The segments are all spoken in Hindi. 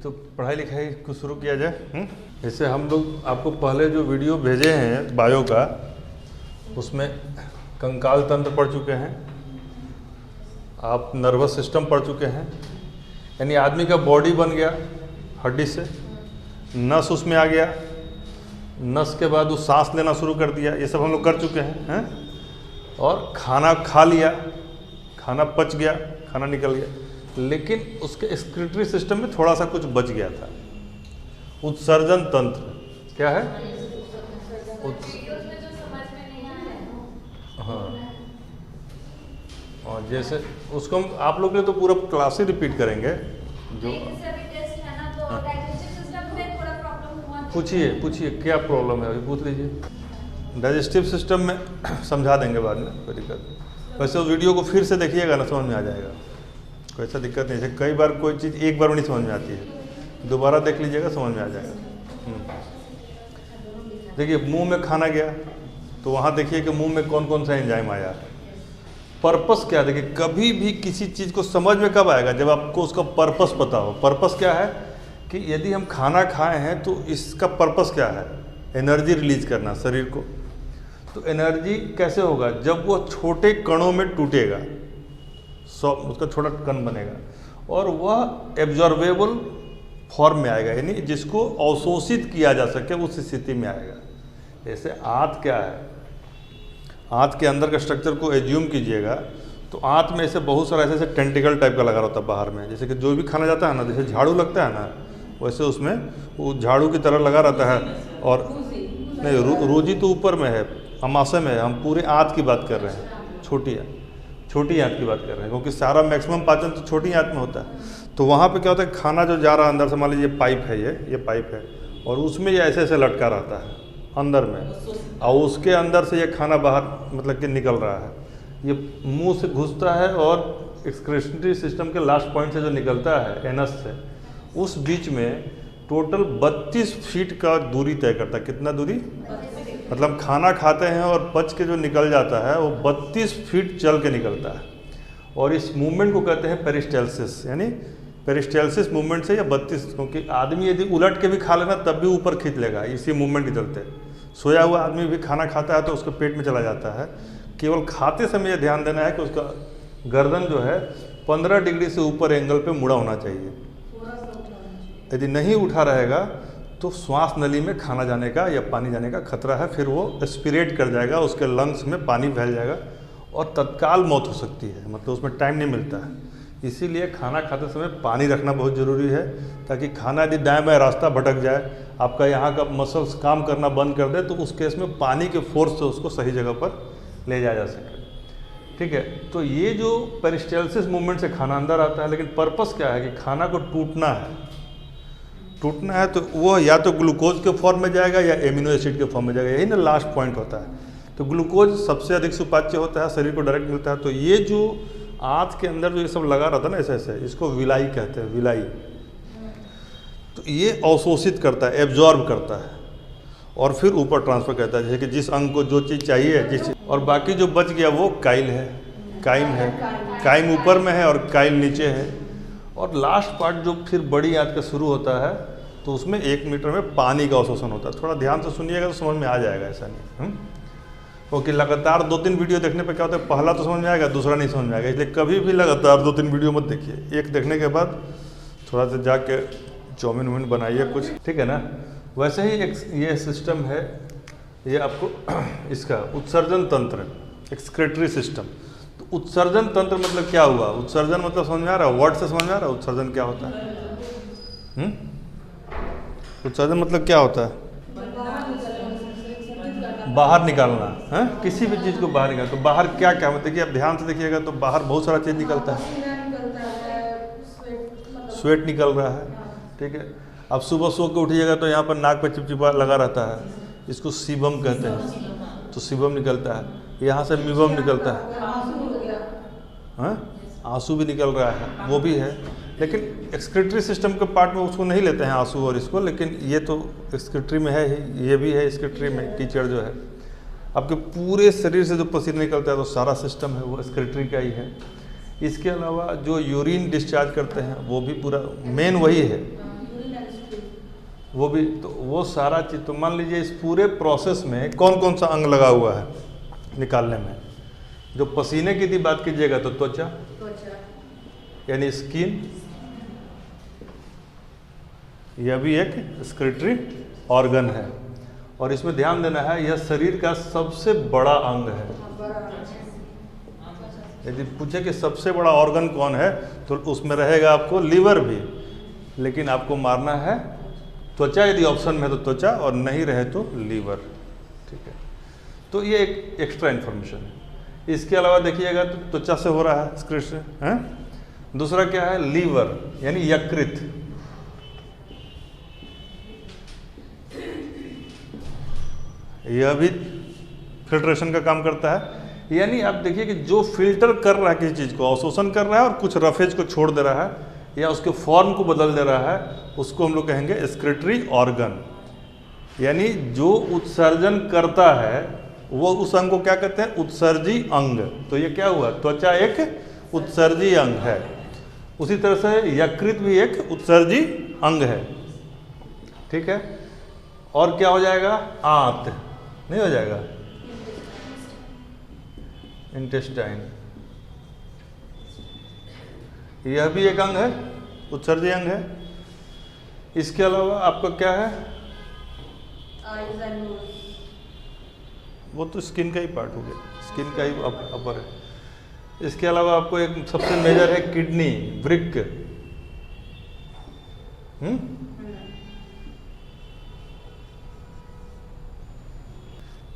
तो पढ़ाई लिखाई को शुरू किया जाए। जैसे हम लोग आपको पहले जो वीडियो भेजे हैं बायो का, उसमें कंकाल तंत्र पढ़ चुके हैं, आप नर्वस सिस्टम पढ़ चुके हैं, यानी आदमी का बॉडी बन गया हड्डी से, नस उसमें आ गया, नस के बाद वो सांस लेना शुरू कर दिया, ये सब हम लोग कर चुके हैं। और खाना खा लिया, खाना पच गया, खाना निकल गया, लेकिन उसके एक्सक्रीटरी सिस्टम में थोड़ा सा कुछ बच गया था। उत्सर्जन तंत्र क्या है? हाँ, और जैसे उसको हम आप लोग के लिए तो पूरा क्लास ही रिपीट करेंगे। जो पूछिए क्या प्रॉब्लम है, अभी पूछ लीजिए। डाइजेस्टिव सिस्टम में समझा देंगे बाद में, कोई दिक्कत नहीं। वैसे उस वीडियो को फिर से देखिएगा ना, समझ में आ जाएगा, कोई ऐसा दिक्कत नहीं है। कई बार कोई चीज़ एक बार में नहीं समझ में आती है, दोबारा देख लीजिएगा, समझ में आ जाएगा। देखिए मुंह में खाना गया तो वहाँ देखिए कि मुंह में कौन कौन सा एंजाइम आया। पर्पस क्या, देखिए कभी भी किसी चीज़ को समझ में कब आएगा, जब आपको उसका पर्पस पता हो। पर्पस क्या है कि यदि हम खाना खाए हैं तो इसका पर्पस क्या है? एनर्जी रिलीज करना शरीर को। तो एनर्जी कैसे होगा? जब वो छोटे कणों में टूटेगा, उसका छोटा कण बनेगा और वह एब्जॉर्बेबल फॉर्म में आएगा, यानी जिसको अवशोषित किया जा सके उस स्थिति में आएगा। जैसे आंत क्या है, आंत के अंदर का स्ट्रक्चर को एज्यूम कीजिएगा तो आंत में ऐसे बहुत सारा ऐसे टेंटिकल टाइप का लगा रहता है बाहर में। जैसे कि जो भी खाना जाता है ना, जैसे झाड़ू लगता है ना, वैसे उसमें वो झाड़ू की तरह लगा रहता है। और नहीं, रोजी तो ऊपर में है, अमाशय में है, हम पूरे आंत की बात कर रहे हैं, छोटी आंत की बात कर रहे हैं, क्योंकि सारा मैक्सिमम पाचन तो छोटी आंत में होता है। तो वहाँ पे क्या होता है, खाना जो जा रहा है अंदर से, मान लीजिए पाइप है, ये पाइप है, और उसमें ये ऐसे ऐसे लटका रहता है अंदर में, और उसके अंदर से ये खाना बाहर मतलब कि निकल रहा है। ये मुंह से घुसता है और एक्सक्रीटरी सिस्टम के लास्ट पॉइंट से जो निकलता है एनस से, उस बीच में टोटल 32 फीट का दूरी तय करता है। कितना दूरी? मतलब खाना खाते हैं और पच के जो निकल जाता है वो 32 फीट चल के निकलता है। और इस मूवमेंट को कहते हैं पेरिस्टाल्सिस, यानी पेरिस्टाल्सिस मूवमेंट से या 32, क्योंकि आदमी यदि उलट के भी खा लेना तब भी ऊपर खींच लेगा इसी मूवमेंट के चलते। सोया हुआ आदमी भी खाना खाता है तो उसके पेट में चला जाता है। केवल खाते समय ध्यान देना है कि उसका गर्दन जो है 15 डिग्री से ऊपर एंगल पे मुड़ा होना चाहिए। यदि नहीं उठा रहेगा तो श्वास नली में खाना जाने का या पानी जाने का खतरा है, फिर वो एस्पिरेट कर जाएगा, उसके लंग्स में पानी फैल जाएगा और तत्काल मौत हो सकती है, मतलब उसमें टाइम नहीं मिलता है। इसीलिए खाना खाते समय पानी रखना बहुत ज़रूरी है, ताकि खाना यदि दाएं बाएं रास्ता भटक जाए, आपका यहाँ का मसल्स काम करना बंद कर दे, तो उस केस में पानी के फोर्स से उसको सही जगह पर ले जाया जा सके। ठीक है, तो ये जो पेरिस्टाल्सिस मूवमेंट से खाना अंदर आता है, लेकिन पर्पस क्या है कि खाना को टूटना है तो वो या तो ग्लूकोज के फॉर्म में जाएगा या एमिनो एसिड के फॉर्म में जाएगा, यही ना लास्ट पॉइंट होता है। तो ग्लूकोज सबसे अधिक सुपाच्य होता है, शरीर को डायरेक्ट मिलता है। तो ये जो आंत के अंदर जो ये सब लगा रहता है ना ऐसे ऐसे, इसको विलाई कहते हैं, विलाई। तो ये अवशोषित करता है, एब्जॉर्ब करता है और फिर ऊपर ट्रांसफर करता है। जैसे कि जिस अंग को जो चीज़ चाहिए, और बाकी जो बच गया वो काइल है, काइम है, काइम ऊपर में है और काइल नीचे है। और लास्ट पार्ट जो फिर बड़ी आंत का शुरू होता है, तो उसमें 1 मीटर में पानी का अवशोषण होता है। थोड़ा ध्यान से सुनिएगा तो समझ में आ जाएगा, ऐसा नहीं। क्योंकि लगातार 2-3 वीडियो देखने पे क्या होता है, पहला तो समझ में आएगा, दूसरा नहीं समझ में आएगा। इसलिए कभी भी लगातार 2-3 वीडियो मत देखिए, एक देखने के बाद थोड़ा सा जाके चाउमीन वूमिन बनाइए कुछ, ठीक है ना। वैसे ही एक ये सिस्टम है, ये आपको इसका उत्सर्जन तंत्र, एक्सक्रीटरी सिस्टम। तो उत्सर्जन तंत्र मतलब क्या हुआ? उत्सर्जन मतलब समझ में आ रहा है, वर्ड से समझ में आ रहा है उत्सर्जन क्या होता है? उत्सर्जन मतलब क्या होता है? बाहर निकालना है, किसी भी चीज़ को बाहर निकालना। तो बाहर क्या क्या मतलब, देखिए आप ध्यान से देखिएगा तो बाहर बहुत सारा चीज़ निकलता है। स्वेट निकल रहा है, ठीक है। अब सुबह सो के उठिएगा तो यहाँ पर नाक पे चिपचिपा लगा रहता है, इसको सीबम कहते हैं। तो सीबम निकलता है, यहाँ से मीबम निकलता है, आंसू भी निकल रहा है, वो भी है। लेकिन एक्सक्रीटरी सिस्टम के पार्ट में उसको नहीं लेते हैं आंसू और इसको, लेकिन ये तो एक्सक्रीटरी में है ही, ये भी है एक्सक्रीटरी में। कीचड़ जो है आपके पूरे शरीर से जो पसीना निकलता है तो सारा सिस्टम है वो एक्सक्रीटरी का ही है। इसके अलावा जो यूरिन डिस्चार्ज करते हैं वो भी पूरा मेन वही है, वो भी, तो वो सारा चीज, तो मान लीजिए इस पूरे प्रोसेस में कौन कौन सा अंग लगा हुआ है निकालने में। जो पसीने की यदि बात कीजिएगा तो त्वचा यानी स्किन, यह भी एक एक्सक्रीटरी ऑर्गन है। और इसमें ध्यान देना है, यह शरीर का सबसे बड़ा अंग है। यदि पूछे कि सबसे बड़ा ऑर्गन कौन है तो उसमें रहेगा आपको लीवर भी, लेकिन आपको मारना है त्वचा। यदि ऑप्शन में है तो त्वचा, और नहीं रहे तो लीवर। ठीक है, तो ये एक एक्स्ट्रा इन्फॉर्मेशन है। इसके अलावा देखिएगा तो त्वचा से हो रहा है एक्सक्रीशन है। दूसरा क्या है, लीवर यानी यकृत। यह भी फिल्ट्रेशन का काम करता है। यानी आप देखिए कि जो फिल्टर कर रहा है किसी चीज़ को, अवशोषण कर रहा है और कुछ रफेज को छोड़ दे रहा है या उसके फॉर्म को बदल दे रहा है, उसको हम लोग कहेंगे एक्सक्रीटरी ऑर्गन। यानी जो उत्सर्जन करता है वो उस अंग को क्या कहते हैं, उत्सर्जी अंग। तो ये क्या हुआ, त्वचा एक उत्सर्जी अंग है। उसी तरह से यकृत भी एक उत्सर्जी अंग है। ठीक है, और क्या हो जाएगा, आंत नहीं हो जाएगा, इंटेस्टाइन, यह भी एक अंग है, उत्सर्जी अंग है। इसके अलावा आपका क्या है, वो तो स्किन का ही पार्ट हो गया, स्किन का ही अपर है। इसके अलावा आपको एक सबसे मेजर है किडनी, वृक्क।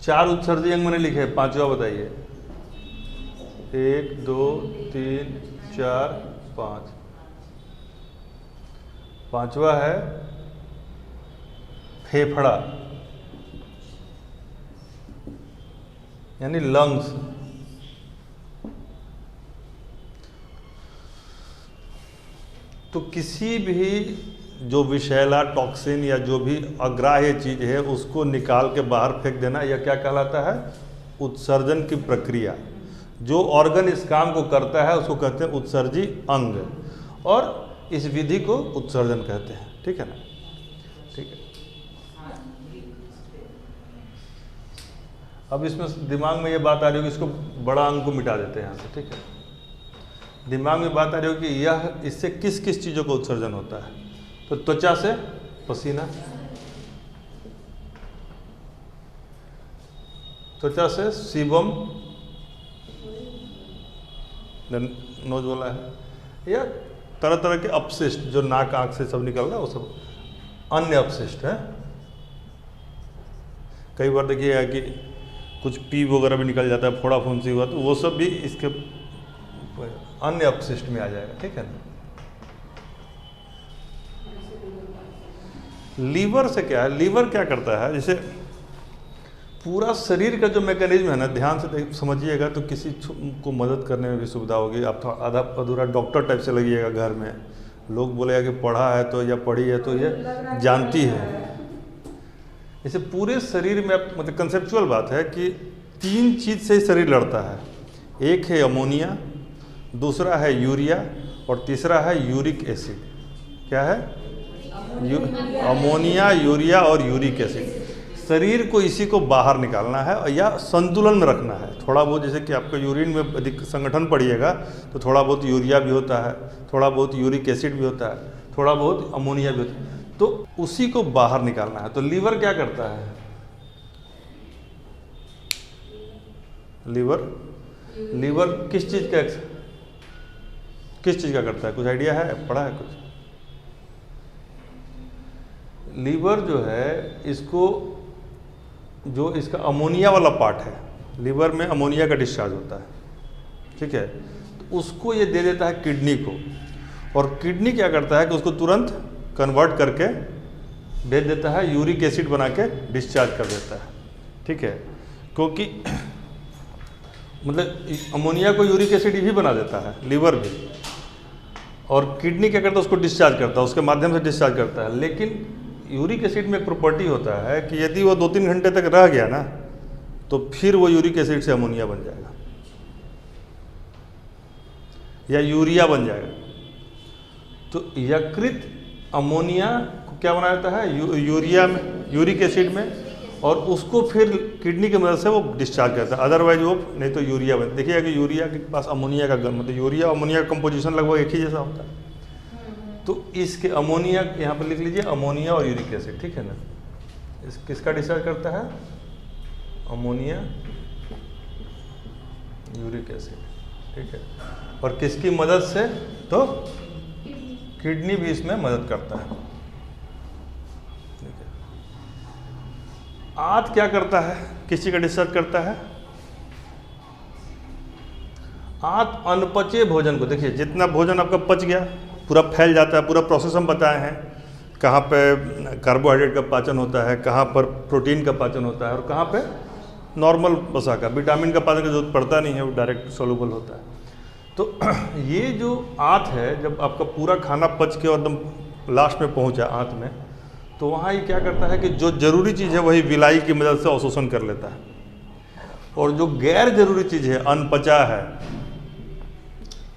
चार उत्सर्जी अंग मैंने लिखे, पांचवा बताइए। 1 2 3 4 5, पांचवा है फेफड़ा यानी लंग्स। तो किसी भी जो विषैला टॉक्सिन या जो भी अग्राह्य चीज है उसको निकाल के बाहर फेंक देना, यह क्या कहलाता है, उत्सर्जन की प्रक्रिया। जो ऑर्गन इस काम को करता है उसको कहते हैं उत्सर्जी अंग, और इस विधि को उत्सर्जन कहते हैं। ठीक है ना, ठीक है। अब इसमें दिमाग में ये बात आ रही हो कि इसको बड़ा अंग को मिटा देते हैं यहाँ से। ठीक है, दिमाग में बात आ रही हो कि यह इससे किस किस चीज़ों का उत्सर्जन होता है। तो त्वचा से पसीना, त्वचा से सीबम, नोज वाला है, या तरह तरह के अपशिष्ट जो नाक आँख से सब निकल रहा है वो सब अन्य अपशिष्ट है। कई बार देखिएगा कि कुछ पी वगैरह भी निकल जाता है, फोड़ा फुंसी हुआ, तो वो सब भी इसके अन्य अपशिष्ट में आ जाएगा। ठीक है ना। लीवर से क्या है, लीवर क्या करता है, जैसे पूरा शरीर का जो मैकेनिज्म है ना, ध्यान से समझिएगा तो किसी को मदद करने में भी सुविधा होगी। आप थोड़ा आधा अधूरा डॉक्टर टाइप से लगिएगा घर में, लोग बोलेगा कि पढ़ा है तो या पढ़ी है तो ये जानती है। जैसे पूरे शरीर में मतलब कंसेप्चुअल बात है कि 3 चीज़ से शरीर लड़ता है। एक है अमोनिया, दूसरा है यूरिया, और तीसरा है यूरिक एसिड। क्या है, अमोनिया, यूरिया और यूरिक एसिड। शरीर को इसी को बाहर निकालना है या संतुलन में रखना है। थोड़ा बहुत जैसे कि आपका यूरिन में अधिक संगठन पड़िएगा तो थोड़ा बहुत यूरिया भी होता है, थोड़ा बहुत यूरिक एसिड भी होता है, थोड़ा बहुत अमोनिया भी होता है, तो उसी को बाहर निकालना है। तो लीवर क्या करता है, लीवर किस चीज़ का करता है, कुछ आइडिया है, पढ़ा है कुछ? लीवर जो है इसको, जो इसका अमोनिया वाला पार्ट है, लीवर में अमोनिया का डिस्चार्ज होता है। ठीक है, तो उसको ये दे देता है किडनी को, और किडनी क्या करता है कि उसको तुरंत कन्वर्ट करके भेज देता है, यूरिक एसिड बना के डिस्चार्ज कर देता है। ठीक है, क्योंकि मतलब अमोनिया को यूरिक एसिड ही बना देता है लीवर भी, और किडनी क्या करता है, उसको डिस्चार्ज करता है, उसके माध्यम से डिस्चार्ज करता है। लेकिन यूरिक एसिड में एक प्रॉपर्टी होता है कि यदि वो 2-3 घंटे तक रह गया ना तो फिर वो यूरिक एसिड से अमोनिया बन जाएगा या यूरिया बन जाएगा। तो यकृत अमोनिया को क्या बना देता है यूरिया में, यूरिक एसिड में, और उसको फिर किडनी की मदद से वो डिस्चार्ज करता है। अदरवाइज वो नहीं तो यूरिया बन, देखिए कि यूरिया के पास अमोनिया का मतलब यूरिया अमोनिया का कंपोजिशन लगभग एक ही जैसा होता है। तो इसके अमोनिया यहाँ पर लिख लीजिए, अमोनिया और यूरिक एसिड, ठीक है ना। इस किसका डिस्चार्ज करता है, अमोनिया यूरिक एसिड, ठीक है। और किसकी मदद से, तो किडनी भी इसमें मदद करता है, ठीक है। आंत क्या करता है, किसी का डिस्चार्ज करता है, आंत अनपचे भोजन को, देखिए जितना भोजन आपका पच गया पूरा फैल जाता है, पूरा प्रोसेस हम बताए हैं, कहाँ पे कार्बोहाइड्रेट का पाचन होता है, कहाँ पर प्रोटीन का पाचन होता है, और कहाँ पे नॉर्मल वसा का, विटामिन का पाचन की जरूरत पड़ता नहीं है, वो डायरेक्ट सोल्यूबल होता है। तो ये जो आंत है, जब आपका पूरा खाना पच के एकदम लास्ट में पहुंचा आंत में, तो वहाँ ये क्या करता है कि जो जरूरी चीज़ है वही विलाई की मदद से अवशोषण कर लेता है, और जो गैर जरूरी चीज़ है, अनपचा है,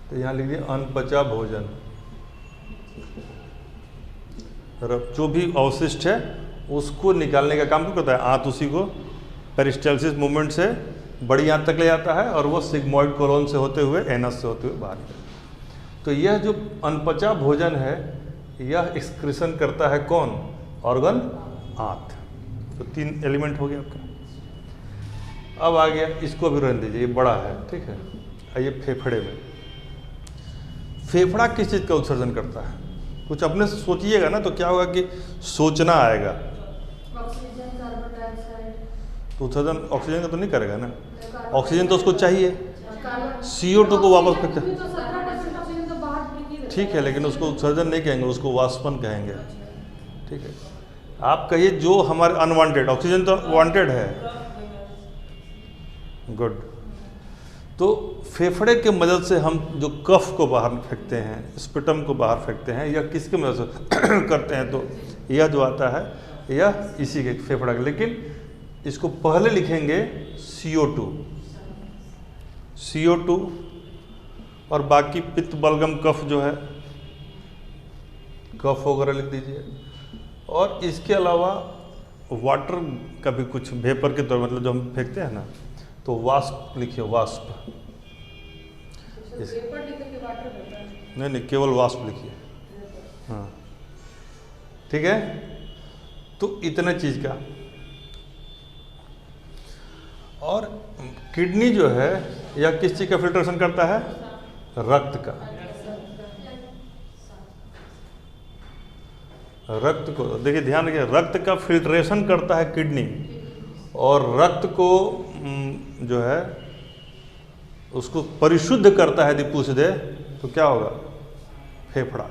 तो यहाँ लिखिए अनपचा भोजन, जो भी अवशिष्ट है उसको निकालने का काम करता है आंत, उसी को पेरिस्टाल्सिस मूवमेंट से बड़ी आंत तक ले जाता है, और वो सिग्मोइड कोलोन से होते हुए एनस से होते हुए बाहर निकलता है। तो यह जो अनपचा भोजन है, यह एक्सक्रीशन करता है कौन, ऑर्गन आंत। तो 3 एलिमेंट हो गया आपका। अब आ गया, इसको भी रहने दीजिए, ये बड़ा है, ठीक है। आइए फेफड़े में, फेफड़ा किस चीज़ का उत्सर्जन करता है, कुछ अपने से सोचिएगा ना, तो क्या होगा कि सोचना आएगा। तो उत्सर्जन ऑक्सीजन का तो नहीं करेगा ना, ऑक्सीजन तो उसको चाहिए, CO2 को वापस फेंकता है, ठीक है, लेकिन उसको उत्सर्जन नहीं कहेंगे, उसको वाष्पन कहेंगे, ठीक है। आप कहिए जो हमारे अनवांटेड, ऑक्सीजन तो वांटेड है, गुड। तो फेफड़े के मदद से हम जो कफ को बाहर फेंकते हैं, स्पिटम को बाहर फेंकते हैं, या किसके मदद से करते हैं, तो यह जो आता है यह इसी के फेफड़ा का, लेकिन इसको पहले लिखेंगे CO2, और बाकी पित्त बलगम कफ जो है, कफ वगैरह लिख दीजिए। और इसके अलावा वाटर का भी कुछ वेपर के तौर, मतलब जो हम फेंकते हैं ना, तो वाष्प लिखिए, वाष्प, नहीं केवल वाष्प लिखिए, हाँ, ठीक है। तो इतने चीज का। और किडनी जो है, यह किस चीज का फिल्ट्रेशन करता है, रक्त का, रक्त को, देखिए ध्यान रखिए, रक्त का फिल्ट्रेशन करता है किडनी, और रक्त को जो है उसको परिशुद्ध करता है, यदि पूछ दे तो क्या होगा, फेफड़ा।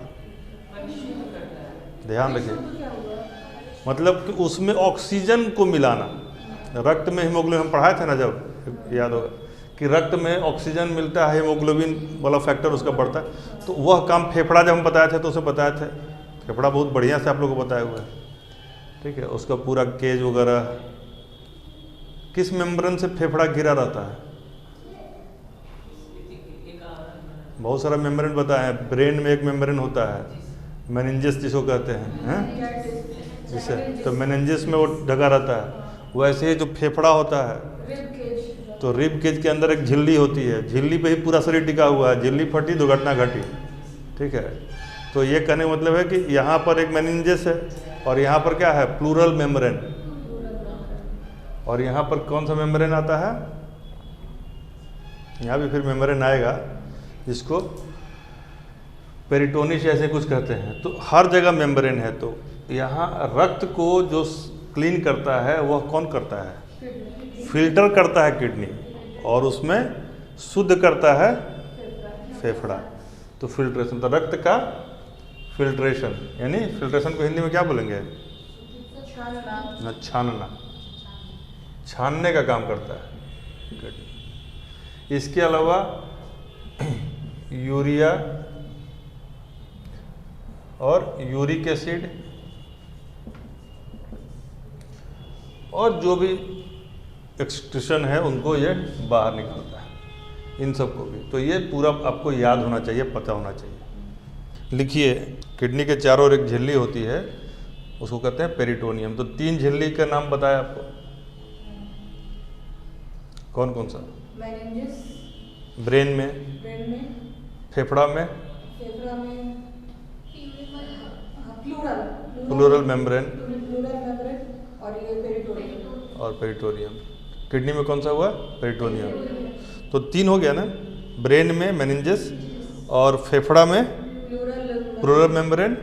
ध्यान रखिए, मतलब कि उसमें ऑक्सीजन को मिलाना, रक्त में हीमोग्लोबिन, हम पढ़ाए थे ना जब, याद होगा कि रक्त में ऑक्सीजन मिलता है, हीमोग्लोबिन वाला फैक्टर उसका बढ़ता है, तो वह काम फेफड़ा जब हम बताए थे तो उसे बताए थे, फेफड़ा बहुत बढ़िया से आप लोगों को बताया हुआ है, ठीक है। उसका पूरा केज वगैरह, किस मेम्ब्रेन से फेफड़ा घिरा रहता है, बहुत सारा मेम्ब्रेन बताया है। ब्रेन में एक मेम्ब्रेन होता है, मेनिंजेस जिसको कहते हैं, जिसे तो मेनिंजेस में वो ढका रहता है। वैसे ही जो फेफड़ा होता है, तो रिब केज के अंदर एक झिल्ली होती है, झिल्ली पे ही पूरा शरीर टिका हुआ है, झिल्ली फटी दुर्घटना घटी, ठीक है। तो ये कहने का मतलब है कि यहाँ पर एक मेनिंजेस है, और यहाँ पर क्या है, प्लूरल मेम्ब्रेन, और यहाँ पर कौन सा मेम्ब्रेन आता है, यहाँ भी फिर मेम्ब्रेन आएगा, जिसको पेरिटोनिस ऐसे कुछ कहते हैं। तो हर जगह मेम्ब्रेन है। तो यहाँ रक्त को जो क्लीन करता है वह कौन करता है, फिल्टर करता है किडनी, और उसमें शुद्ध करता है फेफड़ा। तो फिल्ट्रेशन, तो रक्त का फिल्ट्रेशन, यानी फिल्ट्रेशन को हिंदी में क्या बोलेंगे, छानना, छानने का काम करता है। इसके अलावा यूरिया और यूरिक एसिड और जो भी एक्सक्रीशन है उनको ये बाहर निकालता है, इन सबको भी। तो ये पूरा आपको याद होना चाहिए, पता होना चाहिए। लिखिए, किडनी के चारों ओर एक झिल्ली होती है, उसको कहते हैं पेरिटोनियम। तो 3 झिल्ली का नाम बताया आपको, कौन कौन सा? मेनिंजेस, ब्रेन में, फेफड़ा में, प्लूरल मेम्ब्रेन और पेरिटोनियम। किडनी में कौन सा हुआ? पेरिटोनियम। तो 3 हो गया ना, ब्रेन में मेनिंजेस और फेफड़ा में प्लूरल मेम्ब्रेन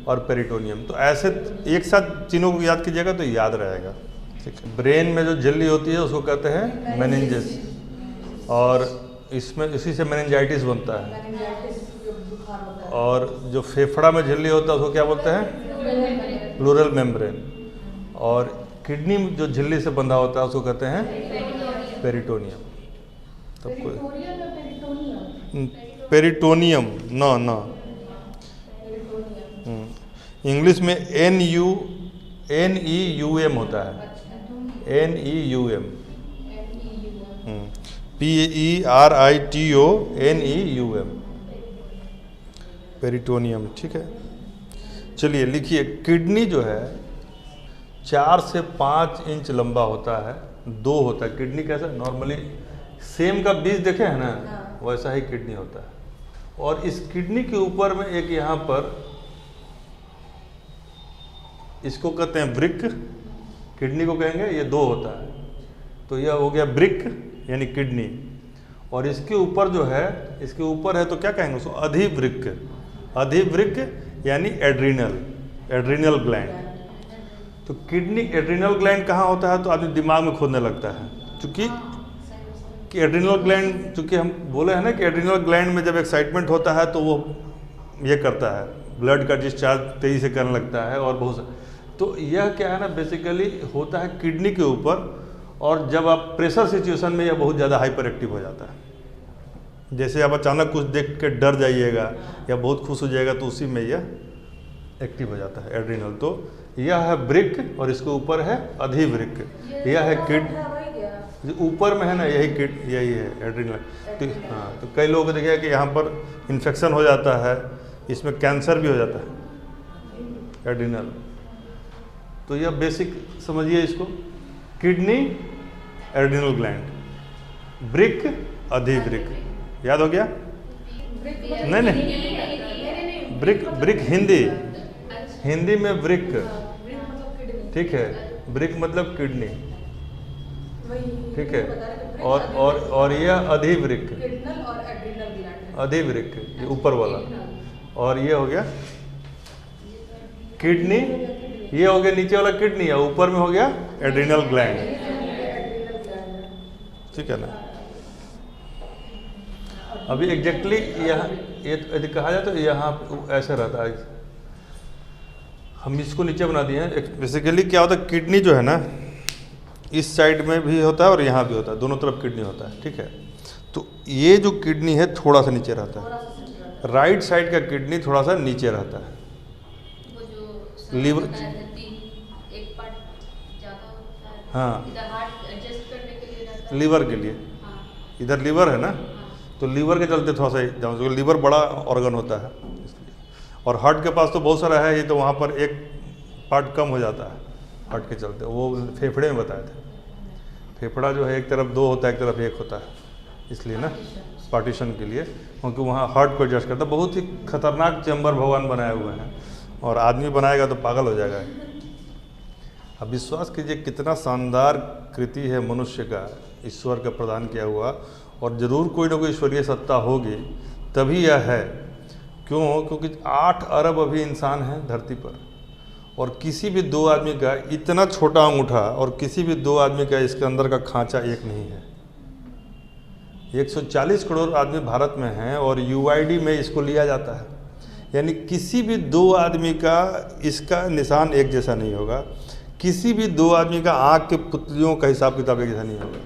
और पेरिटोनियम। तो ऐसे एक साथ तीनों को याद कीजिएगा तो याद रहेगा। ठीक है, ब्रेन में जो झिल्ली होती है उसको कहते हैं मेनिंजेस, और इसमें इसी से मेनिंजाइटिस बनता है। और जो फेफड़ा में झिल्ली होता है उसको क्या बोलते हैं? Pleural membrane. और किडनी में जो झिल्ली से बंधा होता है उसको कहते हैं पेरिटोनियम। तब कोई पेरिटोनियम ना इंग्लिश में NEUM होता है, NEUM, PERITONEUM, पेरिटोनियम। ठीक है, चलिए लिखिए। किडनी जो है 4 से 5 इंच लंबा होता है, 2 होता है। किडनी कैसा नॉर्मली सेम का बीज देखे हैं ना, वैसा ही किडनी होता है। और इस किडनी के ऊपर में एक यहाँ पर, इसको कहते हैं ब्रिक, किडनी को कहेंगे, ये 2 होता है। तो यह हो गया ब्रिक यानी किडनी। और इसके ऊपर जो है, इसके ऊपर है तो क्या कहेंगे उसको? अधिवृक्क। अधिवृक्क यानी एड्रीनल ग्लैंड। तो किडनी एड्रीनल ग्लैंड कहाँ होता है? तो आदमी दिमाग में खोदने लगता है, चूँकि एड्रीनल ग्लैंड, चूँकि हम बोले हैं ना कि एड्रीनल ग्लैंड में जब एक्साइटमेंट होता है तो वो ये करता है, ब्लड का डिस्चार्ज तेज़ी से करने लगता है और बहुत सा। तो यह क्या है ना, बेसिकली होता है किडनी के ऊपर। और जब आप प्रेशर सिचुएशन में यह बहुत ज़्यादा हाइपर एक्टिव हो जाता है। जैसे आप अचानक कुछ देख के डर जाइएगा या बहुत खुश हो जाएगा तो उसी में यह एक्टिव हो जाता है एड्रीनल। तो यह है ब्रिक और इसके ऊपर है अधिवृक्क। यह है किड, ऊपर में है ना, यही है एड्रीनल। तो हाँ, तो कई लोगों को देखिए कि यहाँ पर इन्फेक्शन हो जाता है, इसमें कैंसर भी हो जाता है एड्रीनल। तो यह बेसिक समझिए इसको, किडनी एड्रीनल ग्लैंड, ब्रिक अधिवृक्क। याद हो गया? नहीं, ब्रिक हिंदी में ब्रिक। ठीक है, ब्रिक मतलब किडनी। ठीक है, और यह अधिवृक्क, ये ऊपर वाला। और ये हो गया किडनी, ये हो गया नीचे वाला किडनी, और ऊपर में हो गया एड्रीनल ग्लैंड। ठीक है ना? अभी एग्जैक्टली यहाँ ये यदि कहा जाए तो यहाँ ऐसे रहता है। हम इसको नीचे बना दिए हैं। बेसिकली क्या होता है, किडनी जो है ना, इस साइड में भी होता है और यहाँ भी होता है, दोनों तरफ किडनी होता है। ठीक है, तो ये जो किडनी है थोड़ा सा नीचे रहता है, राइट साइड का किडनी थोड़ा सा नीचे रहता है। लीवर, हाँ, लीवर के लिए, इधर लीवर है ना, तो लीवर के चलते थोड़ा सा जाऊँ, लीवर बड़ा ऑर्गन होता है इसलिए। और हार्ट के पास तो बहुत सारा है, ये तो वहाँ पर एक पार्ट कम हो जाता है हार्ट के चलते। वो फेफड़े में बताए थे, फेफड़ा जो है एक तरफ 2 होता है, एक तरफ 1 होता है, इसलिए ना पार्टीशन के लिए, क्योंकि वहाँ हार्ट को एडजस्ट करता है। बहुत ही खतरनाक चैम्बर भगवान बनाए हुए हैं, और आदमी बनाएगा तो पागल हो जाएगा। अब विश्वास कीजिए कितना शानदार कृति है मनुष्य का, ईश्वर का प्रदान किया हुआ। और ज़रूर कोई ना कोई ईश्वरीय सत्ता होगी, तभी यह है। क्योंकि 8 अरब अभी इंसान हैं धरती पर, और किसी भी 2 आदमी का इतना छोटा अंगूठा, और किसी भी 2 आदमी का इसके अंदर का खांचा एक नहीं है। 140 करोड़ आदमी भारत में हैं, और UID में इसको लिया जाता है। यानी किसी भी 2 आदमी का इसका निशान एक जैसा नहीं होगा, किसी भी 2 आदमी का आँख के पुतलियों का हिसाब किताब एक जैसा नहीं होगा।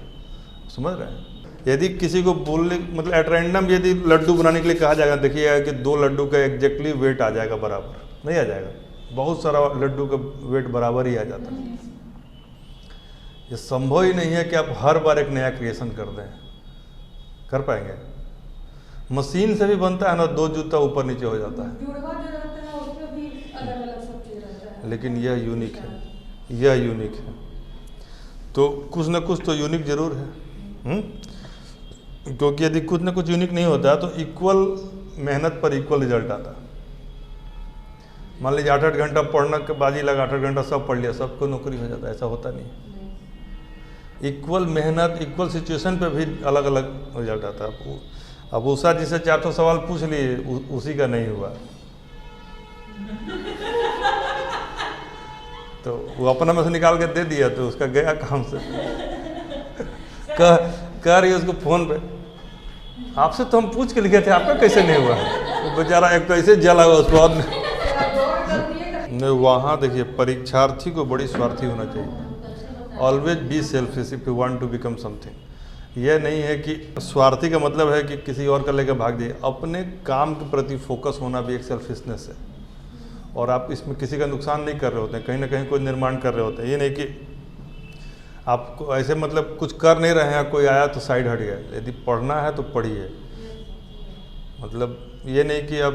समझ रहे हैं? यदि किसी को बोलने, मतलब एट रैंडम यदि लड्डू बनाने के लिए कहा जाएगा, देखिएगा कि 2 लड्डू का एग्जैक्टली वेट आ जाएगा बराबर, नहीं आ जाएगा। बहुत सारा लड्डू का वेट बराबर ही आ जाता है। ये संभव ही नहीं है कि आप हर बार एक नया क्रिएशन कर दें। कर पाएंगे? मशीन से भी बनता है ना, 2 जूता ऊपर नीचे हो जाता है। लेकिन यह यूनिक है, यह यूनिक है। तो कुछ ना कुछ तो यूनिक जरूर है, क्योंकि यदि कुछ ना कुछ यूनिक नहीं होता तो इक्वल मेहनत पर इक्वल रिजल्ट आता। मान लीजिए 8-8 घंटा पढ़ना के बाजी लगा, 8-8 घंटा सब पढ़ लिया, सबको नौकरी हो जाता, ऐसा होता नहीं। इक्वल मेहनत इक्वल सिचुएशन पे भी अलग अलग रिजल्ट आता है। अब उषा जी से 400 सवाल पूछ लिए, उसी का नहीं हुआ तो वो अपना में से निकाल के दे दिया, तो उसका गया काम से। कह रही है उसको फोन पे, आपसे तो हम पूछ के लिखे थे, आपका कैसे नहीं हुआ? तो बेचारा एक तो ऐसे जला हुआ उसको और नहीं। वहाँ देखिए, परीक्षार्थी को बड़ी स्वार्थी होना चाहिए। Always be selfish if you want to become something. यह नहीं है कि स्वार्थी का मतलब है कि किसी और का लेकर भाग जाइए। अपने काम के प्रति फोकस होना भी एक सेल्फिशनेस है, और आप इसमें किसी का नुकसान नहीं कर रहे होते हैं, कहीं ना कहीं कोई निर्माण कर रहे होते हैं। ये नहीं कि आपको ऐसे मतलब कुछ कर नहीं रहे हैं, कोई आया तो साइड हट गया। यदि पढ़ना है तो पढ़िए, मतलब ये नहीं कि अब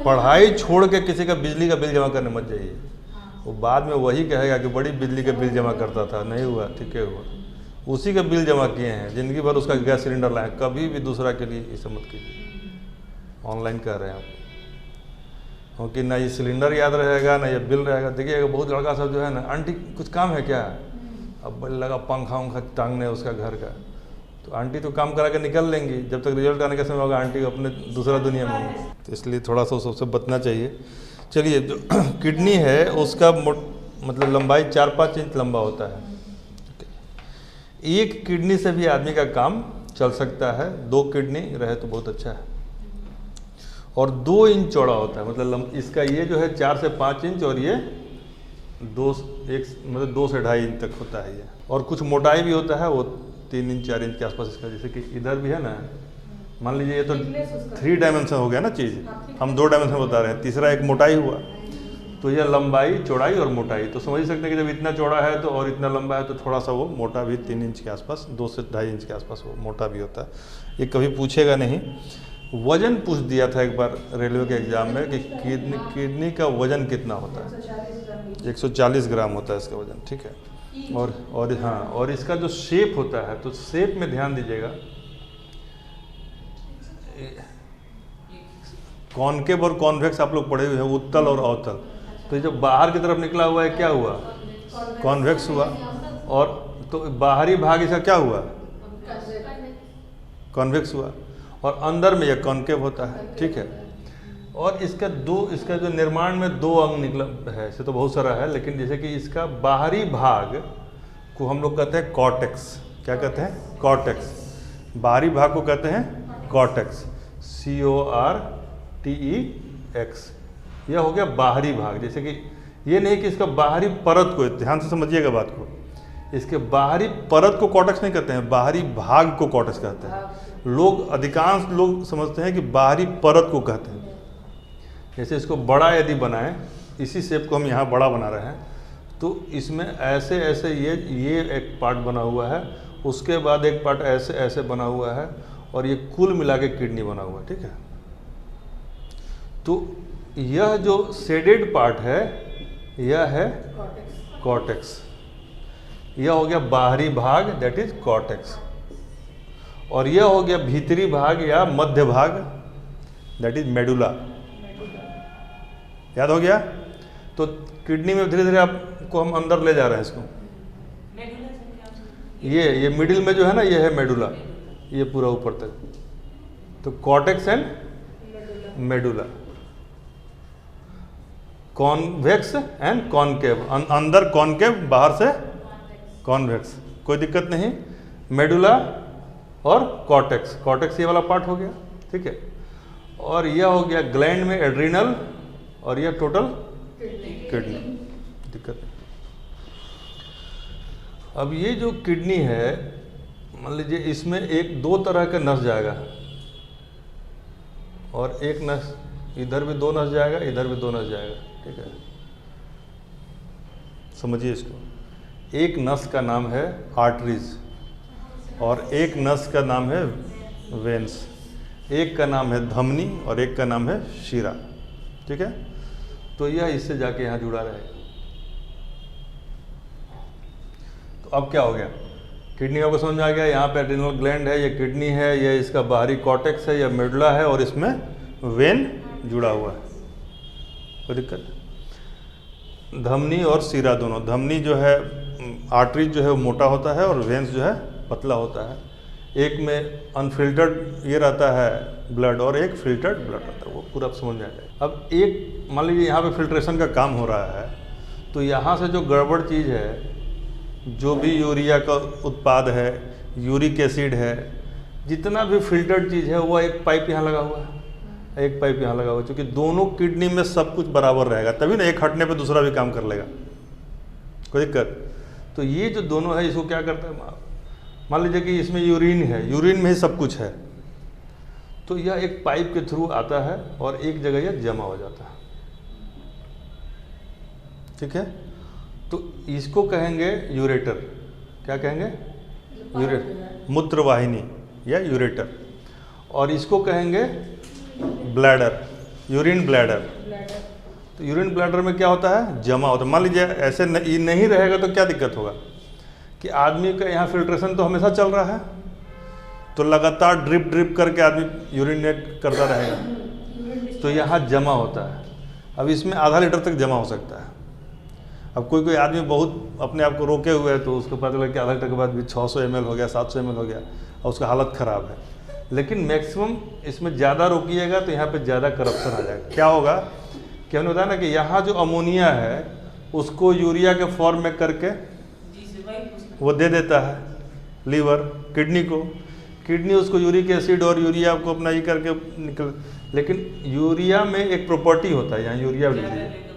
पढ़ाई छोड़ के किसी का बिजली का बिल जमा करने मत जाइए। वो बाद में वही कहेगा कि बड़ी बिजली का बिल जमा करता था, नहीं हुआ, ठीक है हुआ, उसी का बिल जमा किए हैं, ज़िंदगी भर उसका गैस सिलेंडर लाए। कभी भी दूसरा के लिए इसे मत कीजिए। ऑनलाइन कर रहे हैं आप, क्योंकि ना ये सिलेंडर याद रहेगा ना ये बिल रहेगा। देखिएगा बहुत लड़का सब जो है ना, आंटी कुछ काम है क्या, अब लगा पंखा उंखा टांगने उसका घर का, तो आंटी तो काम करा के निकल लेंगी, जब तक रिजल्ट आने का समय होगा आंटी अपने दूसरा दुनिया में होगी। तो इसलिए थोड़ा सा सबसे बचना चाहिए। चलिए, जो किडनी है उसका मतलब लंबाई 4-5 इंच लंबा होता है। एक किडनी से भी आदमी का काम चल सकता है, 2 किडनी रहे तो बहुत अच्छा है। और 2 इंच चौड़ा होता है, मतलब इसका ये जो है 4 से 5 इंच, और ये 2 से 2.5 इंच तक होता है ये। और कुछ मोटाई भी होता है, वो 3 इंच 4 इंच के आसपास इसका। जैसे कि इधर भी है ना, मान लीजिए ये तो 3 डायमेंशन हो गया ना चीज़, हम 2 डायमेंशन बता रहे हैं, तीसरा एक मोटाई हुआ। तो यह लंबाई, चौड़ाई और मोटाई, तो समझ सकते हैं कि जब इतना चौड़ा है तो और इतना लंबा है तो थोड़ा सा वो मोटा भी 3 इंच के आसपास, 2 से 2.5 इंच के आसपास वो मोटा भी होता है। ये कभी पूछेगा नहीं। वजन पूछ दिया था एक बार रेलवे के एग्जाम में कि किडनी का वजन कितना होता है। 140 ग्राम होता है इसका वजन, ठीक है। और हाँ, और इसका जो शेप होता है, तो शेप में ध्यान दीजिएगा, कॉनकेव और कॉन्वेक्स आप लोग पढ़े हुए हैं, उत्तल और अवतल। तो ये जो बाहर की तरफ निकला हुआ है क्या हुआ, कॉन्वेक्स हुआ, और तो बाहरी भाग इसका क्या हुआ, कॉन्वेक्स हुआ, और अंदर में यह कॉनकेव होता है, ठीक है। और इसका जो निर्माण में 2 अंग निकला है, इसे तो बहुत सारा है, लेकिन जैसे कि इसका बाहरी भाग को हम लोग कहते हैं कॉर्टेक्स। क्या कहते हैं, कॉर्टेक्स। बाहरी भाग को कहते हैं कॉर्टेक्स, CORTEX। यह हो गया बाहरी भाग। जैसे कि ये नहीं कि इसका बाहरी परत को, ध्यान से समझिएगा बात को, इसके बाहरी परत को कॉर्टेक्स नहीं कहते हैं, बाहरी भाग को कॉर्टेक्स कहते हैं। अधिकांश लोग समझते हैं कि बाहरी परत को कहते हैं। जैसे इसको बड़ा यदि बनाएं, इसी शेप को हम यहाँ बड़ा बना रहे हैं, तो इसमें ऐसे ऐसे ये एक पार्ट बना हुआ है, उसके बाद एक पार्ट ऐसे ऐसे बना हुआ है, और ये कुल मिला के किडनी बना हुआ है, ठीक है। तो यह जो शेडेड पार्ट है, यह है कॉर्टेक्स। यह हो गया बाहरी भाग, दैट इज कॉर्टेक्स। और यह हो गया भीतरी भाग या मध्य भाग, दैट इज मेडुला। याद हो गया। तो किडनी में धीरे धीरे आपको हम अंदर ले जा रहे हैं इसको। ये मिडिल में जो है ना, ये है मेडुला, ये पूरा ऊपर तक। तो cortex and medulla, convex and concave. अंदर कॉनकेव, बाहर से कॉन्वेक्स, कोई दिक्कत नहीं। मेडुला और कॉर्टेक्स, कॉर्टेक्स ये वाला पार्ट हो गया, ठीक है। और यह हो गया ग्लैंड में एड्रिनल, और यह टोटल किडनी, दिक्कत नहीं। अब ये जो किडनी है, मान लीजिए इसमें 2 तरह का नस जाएगा, और एक नस इधर भी 2 नस जाएगा, इधर भी 2 नस जाएगा, ठीक है। समझिए इसको। एक नस का नाम है आर्टरीज, और एक नस का नाम है वेन्स। एक का नाम है धमनी और एक का नाम है शिरा, ठीक है। तो यह इससे जाके यहाँ जुड़ा रहेगा। तो अब क्या हो गया, किडनी आपको समझ में आ गया, यहाँ पे एड्रिनल ग्लैंड है, ये किडनी है, ये इसका बाहरी कॉर्टेक्स है, ये मेडुला है और इसमें वेन जुड़ा हुआ है। कोई दिक्कत? धमनी और सीरा दोनों, धमनी जो है आर्टरी जो है वो मोटा होता है और वेन्स जो है पतला होता है। एक में अनफिल्टर्ड ये रहता है ब्लड और एक फिल्टर्ड ब्लड रहता है, वो पूरा समझ में आ जाएगा। अब एक मान लीजिए यहाँ पे फिल्ट्रेशन का काम हो रहा है, तो यहाँ से जो गड़बड़ चीज़ है, जो भी यूरिया का उत्पाद है, यूरिक एसिड है, जितना भी फिल्टर्ड चीज़ है वो एक पाइप यहाँ लगा हुआ है, एक पाइप यहाँ लगा हुआ है, क्योंकि दोनों किडनी में सब कुछ बराबर रहेगा, तभी ना एक हटने पे दूसरा भी काम कर लेगा। कोई दिक्कत? तो ये जो दोनों है इसको क्या करता है, मान लीजिए कि इसमें यूरिन है, यूरिन में ही सब कुछ है, तो यह एक पाइप के थ्रू आता है और एक जगह यह जमा हो जाता है। ठीक है, तो इसको कहेंगे यूरेटर। क्या कहेंगे? यूरेटर, मूत्रवाहिनी या यूरेटर। और इसको कहेंगे ब्लैडर, यूरिन ब्लैडर। तो यूरिन ब्लैडर में क्या होता है, जमा होता है। मान लीजिए ऐसे नहीं रहेगा तो क्या दिक्कत होगा कि आदमी का यहाँ फिल्ट्रेशन तो हमेशा चल रहा है, तो लगातार ड्रिप ड्रिप करके आदमी यूरिनेट करता रहेगा, तो यहाँ जमा होता है। अब इसमें आधा लीटर तक जमा हो सकता है। अब कोई कोई आदमी बहुत अपने आप को रोके हुए है, तो उसको पता लगा कि आधा लीटर के बाद भी 600 ml हो गया, 700 ml हो गया और उसका हालत ख़राब है। लेकिन मैक्सिमम इसमें ज़्यादा रोकिएगा तो यहाँ पे ज़्यादा करप्शन आ जाएगा। क्या होगा कि हमने बताया ना कि यहाँ जो अमोनिया है उसको यूरिया के फॉर्म में करके वो दे देता है लीवर किडनी को, किडनी उसको यूरिक एसिड और यूरिया को अपना ये करके निकल। लेकिन यूरिया में एक प्रॉपर्टी होता है, यहाँ यूरिया लीजिए,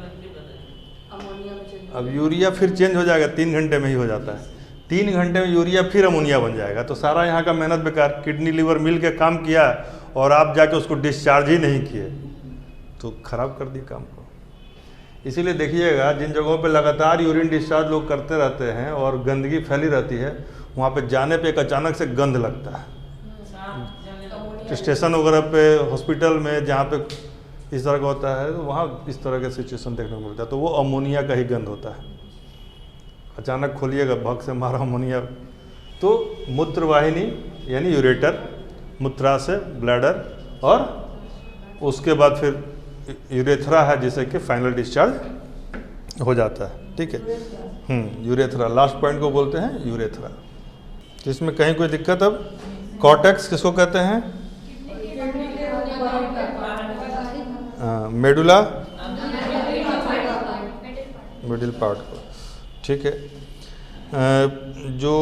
अब यूरिया फिर चेंज हो जाएगा, 3 घंटे में ही हो जाता है। 3 घंटे में यूरिया फिर अमोनिया बन जाएगा, तो सारा यहाँ का मेहनत बेकार। किडनी लीवर मिल के काम किया और आप जाके उसको डिस्चार्ज ही नहीं किए, तो खराब कर दिए काम को। इसीलिए देखिएगा जिन जगहों पे लगातार यूरिन डिस्चार्ज लोग करते रहते हैं और गंदगी फैली रहती है, वहाँ पे जाने पे एक अचानक से गंध लगता है। स्टेशन वगैरह पे, हॉस्पिटल में जहाँ पे इस तरह का होता है, तो वहाँ इस तरह का सिचुएशन देखने को मिलता है, तो वो अमोनिया का ही गंध होता है। अचानक खोलिएगा भग से मारा अमोनिया। तो मूत्रवाहिनी यानी यूरेटर, मूत्राशय ब्लैडर, और उसके बाद फिर यूरेथ्रा है जिससे कि फाइनल डिस्चार्ज हो जाता है। ठीक है, यूरेथ्रा लास्ट पॉइंट को बोलते हैं यूरेथ्रा। इसमें कहीं कोई दिक्कत? अब कॉर्टेक्स किसको कहते हैं? मेडुला, मिडिल पार्ट को। ठीक है, जो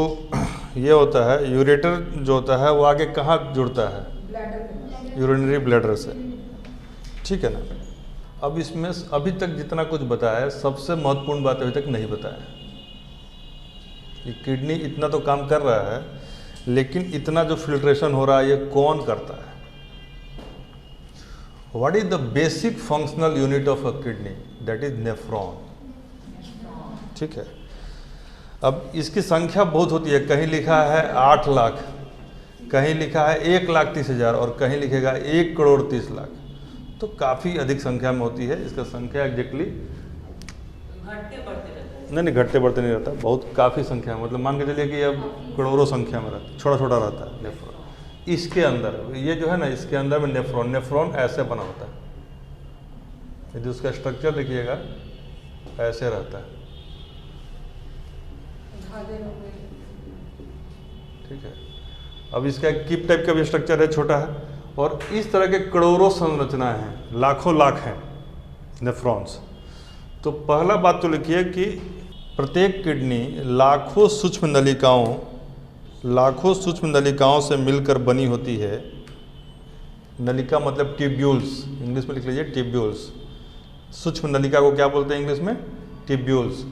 ये होता है यूरेटर जो होता है वो आगे कहाँ जुड़ता है? यूरिनरी ब्लैडर से। ठीक है ना। अब इसमें अभी तक जितना कुछ बताया है, सबसे महत्वपूर्ण बात अभी तक नहीं बताया। ये किडनी इतना तो काम कर रहा है, लेकिन इतना जो फिल्ट्रेशन हो रहा है ये कौन करता है? What is the basic functional unit of a kidney? That is nephron. ठीक है, अब इसकी संख्या बहुत होती है। कहीं लिखा है 8 लाख, कहीं लिखा है 1,30,000 और कहीं लिखेगा 1,30,00,000। तो काफ़ी अधिक संख्या में होती है। इसका संख्या एग्जैक्टली नहीं घटते बढ़ते नहीं रहता, बहुत काफ़ी संख्या में, मतलब मान के चलिए कि अब करोड़ों संख्या में रहता है, छोटा छोटा रहता है नेफ्रॉन। इसके अंदर ये जो है ना, इसके अंदर में नेफ्रॉन ऐसे बना होता है। यदि उसका स्ट्रक्चर देखिएगा ऐसे रहता है। ठीक है, अब इसका एक किप टाइप का भी स्ट्रक्चर है, छोटा है, और इस तरह के करोड़ों संरचनाएं हैं, लाखों लाख हैं नेफ्रॉन्स। तो पहला बात तो लिखिए कि प्रत्येक किडनी लाखों सूक्ष्म नलिकाओं से मिलकर बनी होती है। नलिका मतलब ट्यूब्यूल्स, इंग्लिश में लिख लीजिए ट्यूब्यूल्स। सूक्ष्म नलिका को क्या बोलते हैं इंग्लिश में? Tubules,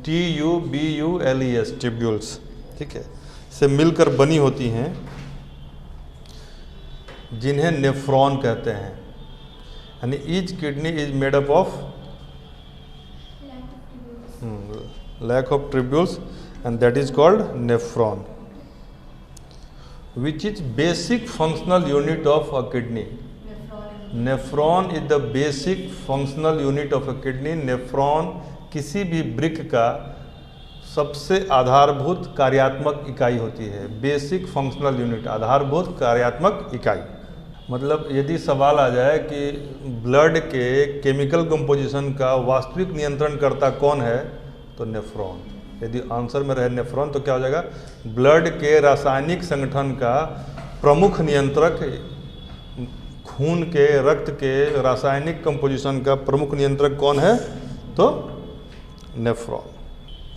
TUBULES, tubules. ठीक है, से मिलकर बनी होती हैं, जिन्हें नेफ्रॉन कहते हैं। यानी each kidney is made up of lac of tubules and that is called nephron, which is basic functional unit of a kidney. Nephron is the basic functional unit of a kidney. Nephron किसी भी वृक्क का सबसे आधारभूत कार्यात्मक इकाई होती है। बेसिक फंक्शनल यूनिट, आधारभूत कार्यात्मक इकाई। मतलब यदि सवाल आ जाए कि ब्लड के केमिकल कंपोजिशन का वास्तविक नियंत्रणकर्ता कौन है, तो नेफ्रॉन। यदि आंसर में रहे नेफ्रॉन तो क्या हो जाएगा, ब्लड के रासायनिक संगठन का प्रमुख नियंत्रक, खून के रक्त के रासायनिक कंपोजिशन का प्रमुख नियंत्रक कौन है, तो नेफ्रॉन।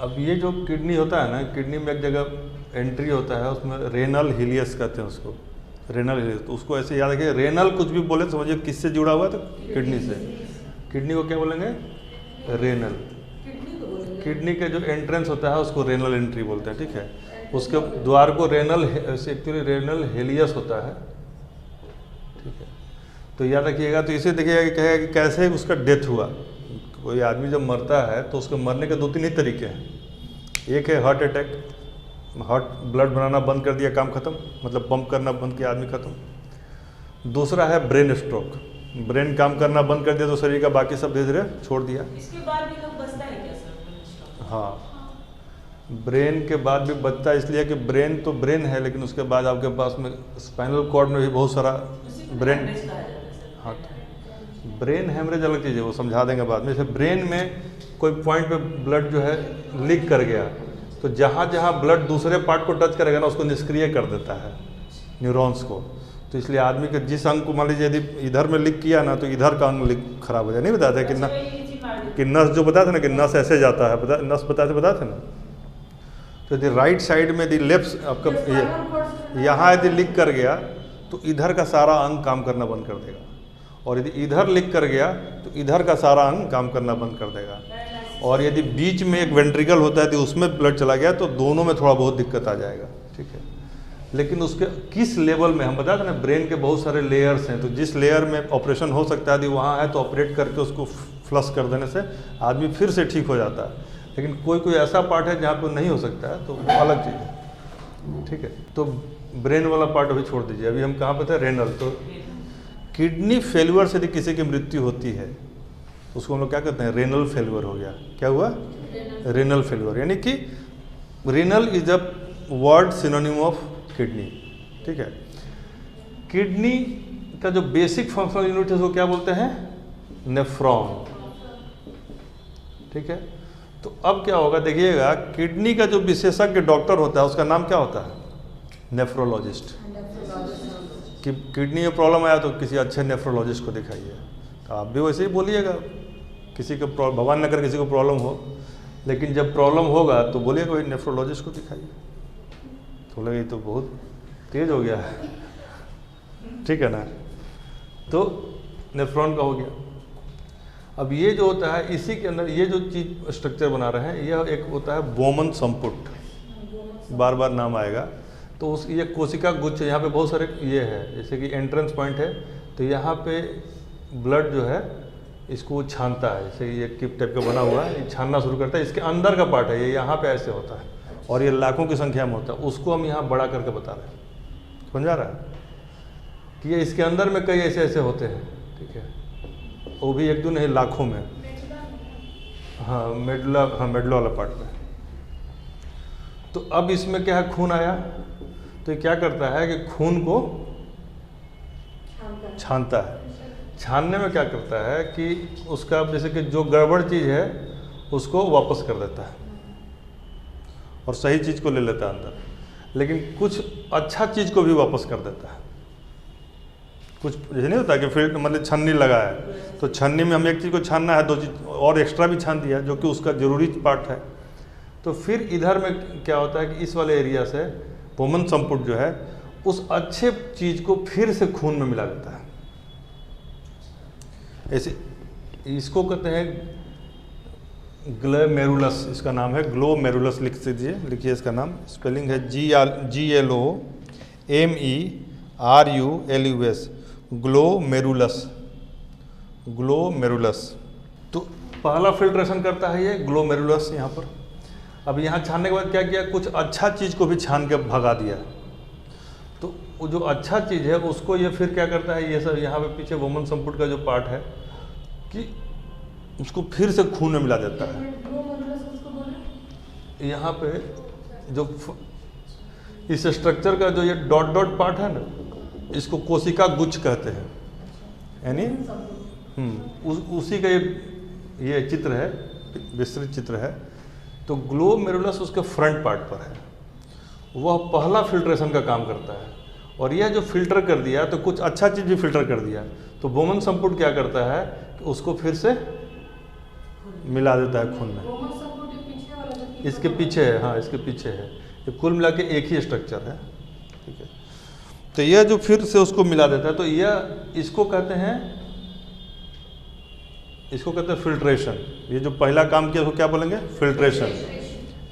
अब ये जो किडनी होता है ना, किडनी में एक जगह एंट्री होता है, उसमें रेनल हिलियस कहते हैं उसको, रेनल हिलियस। तो उसको ऐसे याद रखिए, रेनल कुछ भी बोले तो समझिए किससे जुड़ा हुआ है, तो किडनी से। किडनी को क्या बोलेंगे, रेनल। किडनी के जो एंट्रेंस होता है उसको रेनल एंट्री बोलते हैं, ठीक है। उसके द्वार को रेनल, एक्चुअली रेनल हेलियस होता है, ठीक है। तो याद रखिएगा। तो इसे देखिएगा कि कहेगा कि कैसे उसका डेथ हुआ। कोई आदमी जब मरता है तो उसके मरने के 2-3 ही तरीके हैं। एक है हार्ट अटैक, हार्ट ब्लड बनाना बंद कर दिया, काम खत्म, मतलब पंप करना बंद किया, आदमी खत्म। दूसरा है ब्रेन स्ट्रोक, ब्रेन काम करना बंद कर दिया तो शरीर का बाकी सब धीरे धीरे छोड़ दिया। इसके बाद भी लोग बचता है क्या सर? हाँ, ब्रेन के बाद भी बचता है, इसलिए कि ब्रेन तो ब्रेन है, लेकिन उसके बाद आपके पास में स्पाइनल कॉर्ड में भी बहुत सारा ब्रेन। हाँ, ब्रेन हेमरेज अलग चीज़ है, वो समझा देंगे बाद में। जैसे ब्रेन में कोई पॉइंट पे ब्लड जो है लीक कर गया, तो जहाँ जहाँ ब्लड दूसरे पार्ट को टच करेगा ना, उसको निष्क्रिय कर देता है, न्यूरॉन्स को। तो इसलिए आदमी के जिस अंग को मान लीजिए यदि इधर में लीक किया ना, तो इधर का अंग लीक खराब हो जाए। नहीं बताते कि नस जो बताते ना कि नस ऐसे जाता है, नस बताते ना। तो यदि राइट साइड में यदि लेफ्ट आपका यहाँ यदि लीक कर गया तो इधर का सारा अंग काम करना बंद कर देगा, और यदि इधर लीक कर गया तो इधर का सारा अंग काम करना बंद कर देगा। और यदि बीच में एक वेंट्रिकल होता है तो उसमें ब्लड चला गया तो दोनों में थोड़ा बहुत दिक्कत आ जाएगा, ठीक है। लेकिन उसके किस लेवल में, हम बताते ना ब्रेन के बहुत सारे लेयर्स हैं, तो जिस लेयर में ऑपरेशन हो सकता है यदि वहाँ है तो ऑपरेट करके उसको फ्लश कर देने से आदमी फिर से ठीक हो जाता है। लेकिन कोई कोई ऐसा पार्ट है जहाँ पर नहीं हो सकता है, तो वो अलग चीज़ है, ठीक है। तो ब्रेन वाला पार्ट अभी छोड़ दीजिए। अभी हम कहाँ पे थे, रेनल। तो किडनी फेल्यूर से यदि किसी की मृत्यु होती है तो उसको हम लोग क्या कहते हैं, रेनल फेल्यूर हो गया। क्या हुआ, रेनल फेल्यूर। यानी कि renal is a word synonym of kidney, ठीक है। किडनी का जो बेसिक फंक्शनल यूनिट है उसको क्या बोलते हैं, नेफ्रॉन, ठीक है। तो अब क्या होगा देखिएगा, किडनी का जो विशेषज्ञ डॉक्टर होता है उसका नाम क्या होता है, नेफ्रोलॉजिस्ट। कि किडनी में प्रॉब्लम आया तो किसी अच्छे नेफ्रोलॉजिस्ट को दिखाइए। तो आप भी वैसे ही बोलिएगा, किसी को भगवान न करे किसी को प्रॉब्लम हो, लेकिन जब प्रॉब्लम होगा तो बोलिएगा वही नेफ्रोलॉजिस्ट को दिखाइए। तो लगे तो बहुत तेज हो गया है, ठीक है ना। तो नेफ्रॉन का हो गया। अब ये जो होता है इसी के अंदर ये जो चीज स्ट्रक्चर बना रहे हैं, यह एक होता है बोमन संपुट, बार बार नाम आएगा। तो उस ये कोशिका गुच्छ, यहाँ पे बहुत सारे ये है, जैसे कि एंट्रेंस पॉइंट है, तो यहाँ पे ब्लड जो है इसको छानता है, जैसे ये किप टाइप का बना हुआ है, ये छानना शुरू करता है। इसके अंदर का पार्ट है ये, यहाँ पे ऐसे होता है और ये लाखों की संख्या में होता है। उसको हम यहाँ बड़ा करके बता रहे हैं, समझा रहा है कि ये इसके अंदर में कई ऐसे ऐसे होते हैं, ठीक है। वो भी एक दो नहीं, लाखों में। हाँ, मेडुला, हाँ मेडुला वाला पार्ट में। तो अब इसमें क्या है, खून आया तो ये क्या करता है कि खून को छानता है। छानने में क्या करता है कि उसका जैसे कि जो गड़बड़ चीज़ है उसको वापस कर देता है और सही चीज़ को ले लेता है अंदर, लेकिन कुछ अच्छा चीज़ को भी वापस कर देता है। कुछ जैसे नहीं होता कि फील्ड मतलब छन्नी लगा है तो छन्नी में हम एक चीज़ को छानना है, 2 चीज़ और एक्स्ट्रा भी छान दिया जो कि उसका ज़रूरी पार्ट है। तो फिर इधर में क्या होता है कि इस वाले एरिया से बोमन संपुट जो है उस अच्छे चीज़ को फिर से खून में मिला देता है। ऐसे इसको कहते हैं ग्लोमेरुलस, इसका नाम है ग्लोमेरुलस। लिख दीजिए, लिखिए इसका नाम, स्पेलिंग है GLOMERULUS, ग्लोमेरुलस, ग्लोमेरुलस। तो पहला फिल्ट्रेशन करता है ये ग्लोमेरुलस यहाँ पर। अब यहाँ छानने के बाद क्या किया, कुछ अच्छा चीज़ को भी छान के भगा दिया। तो वो जो अच्छा चीज़ है उसको ये फिर क्या करता है, ये सब यहाँ पे पीछे वोमन संपुट का जो पार्ट है कि उसको फिर से खून में मिला देता है। यहाँ पे जो इस स्ट्रक्चर का जो ये डॉट डॉट पार्ट है ना, इसको कोशिका गुच्छ कहते हैं, यानी उसी का ये चित्र है, विस्तृत चित्र है। तो ग्लोमेरुलस उसके फ्रंट पार्ट पर है, वह पहला फिल्ट्रेशन का काम करता है। और यह जो फिल्टर कर दिया तो कुछ अच्छा चीज़ भी फिल्टर कर दिया, तो बोमन संपुट क्या करता है कि उसको फिर से मिला देता है खून में। इसके पीछे है, हाँ इसके पीछे है, ये कुल मिला के एक ही स्ट्रक्चर है, ठीक है। तो यह जो फिर से उसको मिला देता है, तो यह इसको कहते हैं फिल्ट्रेशन। ये जो पहला काम किया उसको क्या बोलेंगे? फिल्ट्रेशन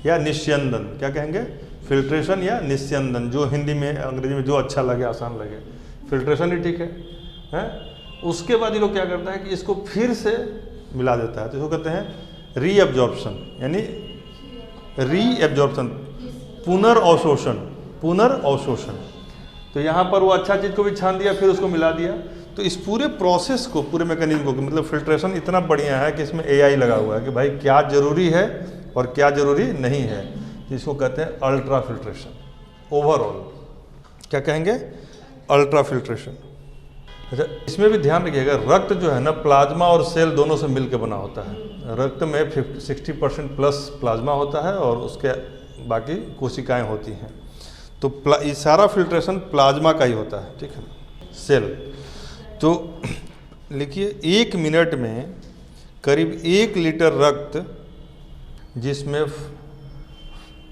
या निस्यंदन। क्या कहेंगे? फिल्ट्रेशन या निस्यंदन, जो हिंदी में अंग्रेजी में जो अच्छा लगे, आसान लगे, फिल्ट्रेशन ही ठीक है, हैं? उसके बाद ये लोग क्या करता है कि इसको फिर से मिला देता है, तो इसको कहते हैं रीअब्जॉर्प्शन, यानी रीअब्जॉर्प्शन, पुनर्अवशोषण। तो यहाँ पर वो अच्छा चीज़ को भी छान दिया, फिर उसको मिला दिया। तो इस पूरे प्रोसेस को, पूरे मैकेनिज्म को, मतलब फिल्ट्रेशन इतना बढ़िया है कि इसमें AI लगा हुआ है कि भाई क्या जरूरी है और क्या जरूरी नहीं है, जिसको कहते हैं अल्ट्रा फिल्ट्रेशन। ओवरऑल क्या कहेंगे? Ultra filtration. अच्छा, इसमें भी ध्यान रखिएगा, रक्त जो है ना, प्लाज्मा और सेल दोनों से मिलकर बना होता है। रक्त में 60% प्लस प्लाज्मा होता है और उसके बाकी कोशिकाएं होती हैं। तो ये सारा फिल्ट्रेशन प्लाज्मा का ही होता है, ठीक है, सेल। तो लिखिए 1 मिनट में करीब 1 लीटर रक्त, जिसमें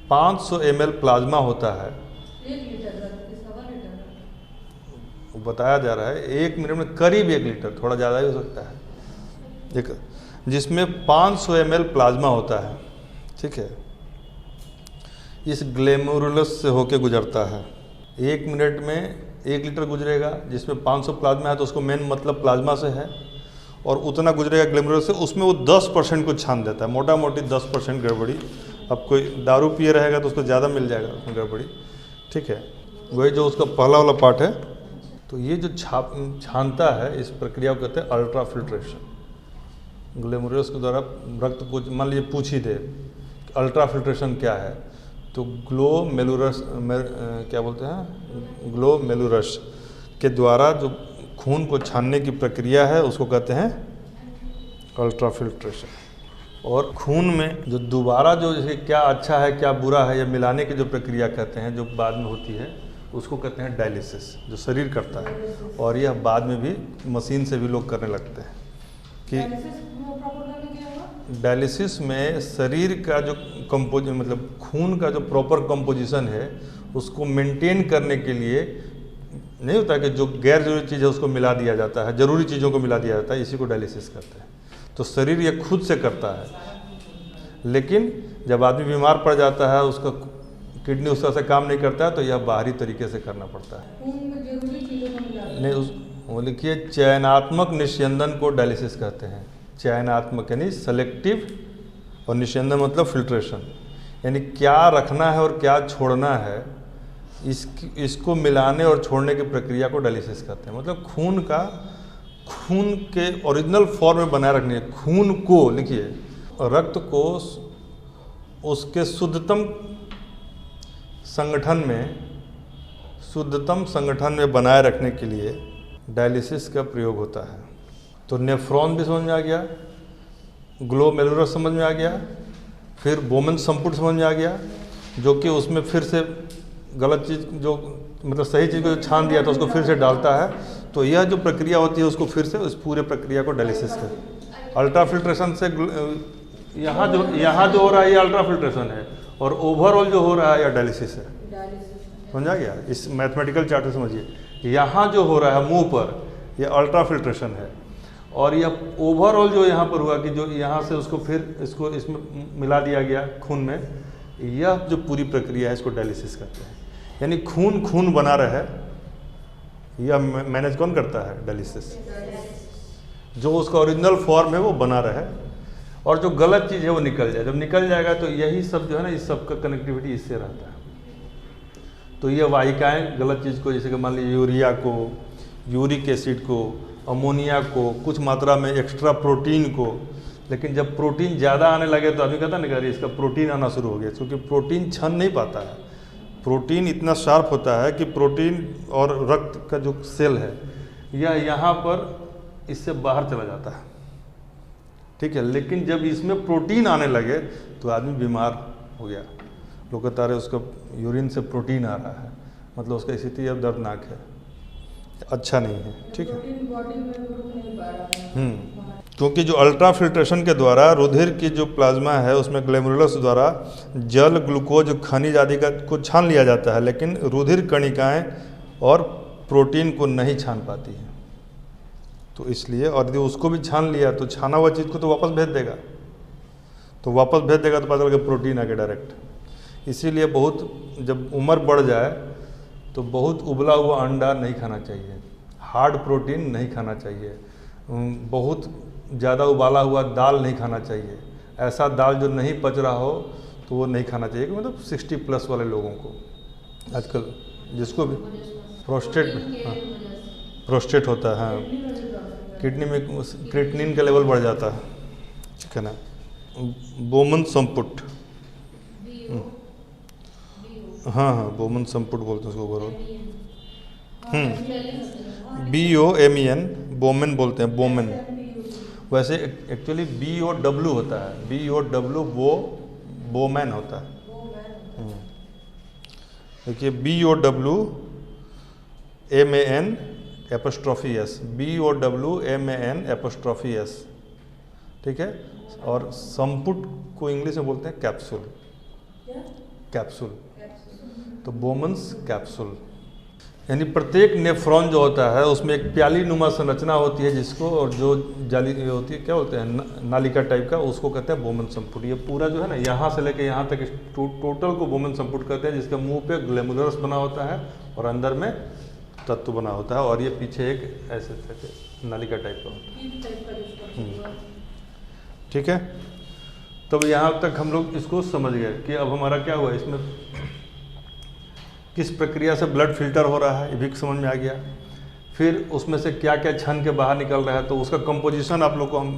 500 ml प्लाज्मा होता है, 1 लीटर बताया जा रहा है 1 मिनट में करीब 1 लीटर, थोड़ा ज़्यादा ही हो सकता है, देखो, जिसमें 500 ml प्लाज्मा होता है, ठीक है, इस ग्लोमेरुलस से होके गुजरता है। 1 मिनट में 1 लीटर गुजरेगा, जिसमें 500 प्लाज्मा है, तो उसको मेन मतलब प्लाज्मा से है, और उतना गुजरेगा ग्लोमेरुलस से, उसमें वो 10% को छान देता है, मोटा मोटी 10% गड़बड़ी। अब कोई दारू पिए रहेगा तो उसको ज़्यादा मिल जाएगा उसमें गड़बड़ी, ठीक है। वही जो उसका पहला वाला पार्ट है, तो ये जो छानता है, इस प्रक्रिया को कहते हैं अल्ट्रा फिल्ट्रेशन। ग्लोमेरुलस के द्वारा रक्त को, मान लीजिए पूछ ही दे अल्ट्रा फिल्ट्रेशन क्या है, तो ग्लोमेरुलस क्या बोलते हैं, ग्लोमेरुलस के द्वारा जो खून को छानने की प्रक्रिया है उसको कहते हैं अल्ट्रा फिल्ट्रेशन। और खून में जो दोबारा जो जैसे क्या अच्छा है क्या बुरा है, या मिलाने की जो प्रक्रिया कहते हैं, जो बाद में होती है, उसको कहते हैं डायलिसिस, जो शरीर करता है। और यह बाद में भी मशीन से भी लोग करने लगते हैं कि डायलिसिस में शरीर का जो मतलब खून का जो प्रॉपर कंपोजिशन है, उसको मेंटेन करने के लिए नहीं होता कि जो गैर जरूरी चीज़ है उसको मिला दिया जाता है, जरूरी चीज़ों को मिला दिया जाता है, इसी को डायलिसिस करते हैं। तो शरीर ये खुद से करता है, लेकिन जब आदमी बीमार पड़ जाता है, उसका किडनी उस तरह से काम नहीं करता है, तो यह बाहरी तरीके से करना पड़ता है। नहीं, वो लिखिए चयनात्मक निस्यंदन को डायलिसिस कहते हैं। चयनात्मक यानी सेलेक्टिव, और निस्यंदन मतलब फिल्ट्रेशन, यानी क्या रखना है और क्या छोड़ना है, इसको मिलाने और छोड़ने की प्रक्रिया को डायलिसिस कहते हैं। मतलब खून के ओरिजिनल फॉर्म में बनाए रखने, खून को लिखिए, रक्त को उसके शुद्धतम संगठन में बनाए रखने के लिए डायलिसिस का प्रयोग होता है। तो नेफ्रॉन भी समझ में आ गया, ग्लोमेरुलस समझ में आ गया, फिर बोमन संपुट समझ में आ गया, जो कि उसमें फिर से गलत चीज़, जो मतलब सही चीज़ को जो छान दिया था उसको फिर से डालता है। तो यह जो प्रक्रिया होती है, उसको फिर से उस पूरे प्रक्रिया को डायलिसिस कहते हैं। अल्ट्रा फिल्ट्रेशन से यहाँ जो हो रहा है ये अल्ट्रा फिल्ट्रेशन है, और ओवरऑल जो हो रहा है यह डायलिसिस है। समझा गया? इस मैथमेटिकल चार्ट से समझिए, यहाँ जो हो रहा है मुंह पर, यह अल्ट्रा फिल्ट्रेशन है, और यह ओवरऑल जो यहाँ पर हुआ कि जो यहाँ से उसको फिर इसमें मिला दिया गया खून में, यह जो पूरी प्रक्रिया है इसको डायलिसिस कहते हैं। यानी खून बना रहे, यह मैनेज कौन करता है? डायलिसिस। जो उसका ओरिजिनल फॉर्म है वो बना रहे, और जो गलत चीज़ है वो निकल जाए। जब निकल जाएगा तो यही सब जो है ना, इस सब का कनेक्टिविटी इससे रहता है। तो ये वाहिकाएं गलत चीज़ को, जैसे कि मान लीजिए यूरिया को, यूरिक एसिड को, अमोनिया को, कुछ मात्रा में एक्स्ट्रा प्रोटीन को, लेकिन जब प्रोटीन ज़्यादा आने लगे तो आदमी कहता ना कि अरे इसका प्रोटीन आना शुरू हो गया, क्योंकि प्रोटीन छन नहीं पाता है। प्रोटीन इतना शार्प होता है कि प्रोटीन और रक्त का जो सेल है यह यहाँ पर इससे बाहर चला जाता है, ठीक है। लेकिन जब इसमें प्रोटीन आने लगे तो आदमी बीमार हो गया। लोग कहता रहे उसका यूरिन से प्रोटीन आ रहा है, मतलब उसका स्थिति अब दर्दनाक है, अच्छा नहीं है, ठीक है। क्योंकि जो अल्ट्रा फिल्ट्रेशन के द्वारा रुधिर की जो प्लाज्मा है उसमें ग्लोमेरुलस द्वारा जल, ग्लूकोज, खनिज आदि का को छान लिया जाता है, लेकिन रुधिर कणिकाएं और प्रोटीन को नहीं छान पाती है। तो इसलिए, और यदि उसको भी छान लिया तो छाना हुआ चीज़ को तो वापस भेज देगा, तो पता चल प्रोटीन आ गया डायरेक्ट। इसीलिए बहुत जब उम्र बढ़ जाए तो बहुत उबला हुआ अंडा नहीं खाना चाहिए, हार्ड प्रोटीन नहीं खाना चाहिए, बहुत ज़्यादा उबाला हुआ दाल नहीं खाना चाहिए। ऐसा दाल जो नहीं पच रहा हो तो वो नहीं खाना चाहिए, मतलब 60+ वाले लोगों को आजकल, जिसको भी प्रोस्टेट में, हाँ प्रोस्टेट होता है, हाँ किडनी में क्रिएटिनिन का लेवल बढ़ जाता है, ठीक है ना। बोमन संपुट, हाँ बोमन संपुट बोलते हैं उसको ओवरऑल, BOMEN, बोमेन बोलते हैं, बोमेन। वैसे एक्चुअली BOW होता है, BOW वो बोमैन होता है। देखिए BOWMAN', BOWMAN', ठीक है। और संपुट को इंग्लिश में बोलते हैं कैप्सूल, कैप्सूल, तो बोमन्स कैप्सूल। यानी प्रत्येक नेफ्रॉन जो होता है उसमें एक प्याली नुमा संरचना होती है, जिसको, और जो जाली होती है क्या बोलते हैं, नालिका टाइप का, उसको कहते हैं बोमन संपुट। ये पूरा जो है ना यहाँ से लेके यहाँ तक टोटल को बोमन संपुट कहते हैं, जिसके मुंह पे ग्लैमुलरस बना होता है और अंदर में तत्व बना होता है, और ये पीछे एक ऐसे नालिका टाइप का होता है, ठीक है। तब यहाँ तक हम लोग इसको समझ गए कि अब हमारा क्या हुआ, इसमें किस प्रक्रिया से ब्लड फिल्टर हो रहा है ये भी समझ में आ गया। फिर उसमें से क्या क्या छन के बाहर निकल रहा है, तो उसका कंपोजिशन आप लोग को हम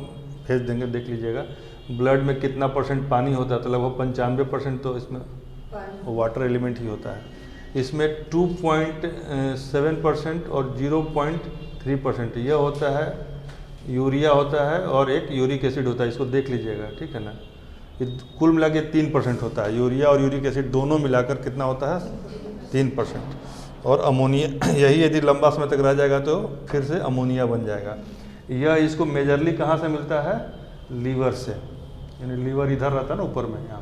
भेज देंगे, देख लीजिएगा। ब्लड में कितना % पानी होता है, तो लगभग 95% तो इसमें वाटर एलिमेंट ही होता है। इसमें 2.7% और 0.3% यह होता है यूरिया होता है, और एक यूरिक एसिड होता है, इसको देख लीजिएगा, ठीक है ना। ये कुल मिला के 3% होता है, यूरिया और यूरिक एसिड दोनों मिलाकर कितना होता है, 3%। और अमोनिया, यही यदि लंबा समय तक रह जाएगा तो फिर से अमोनिया बन जाएगा। यह इसको मेजरली कहाँ से मिलता है, लीवर से, यानी लीवर इधर रहता है ना ऊपर में यहाँ,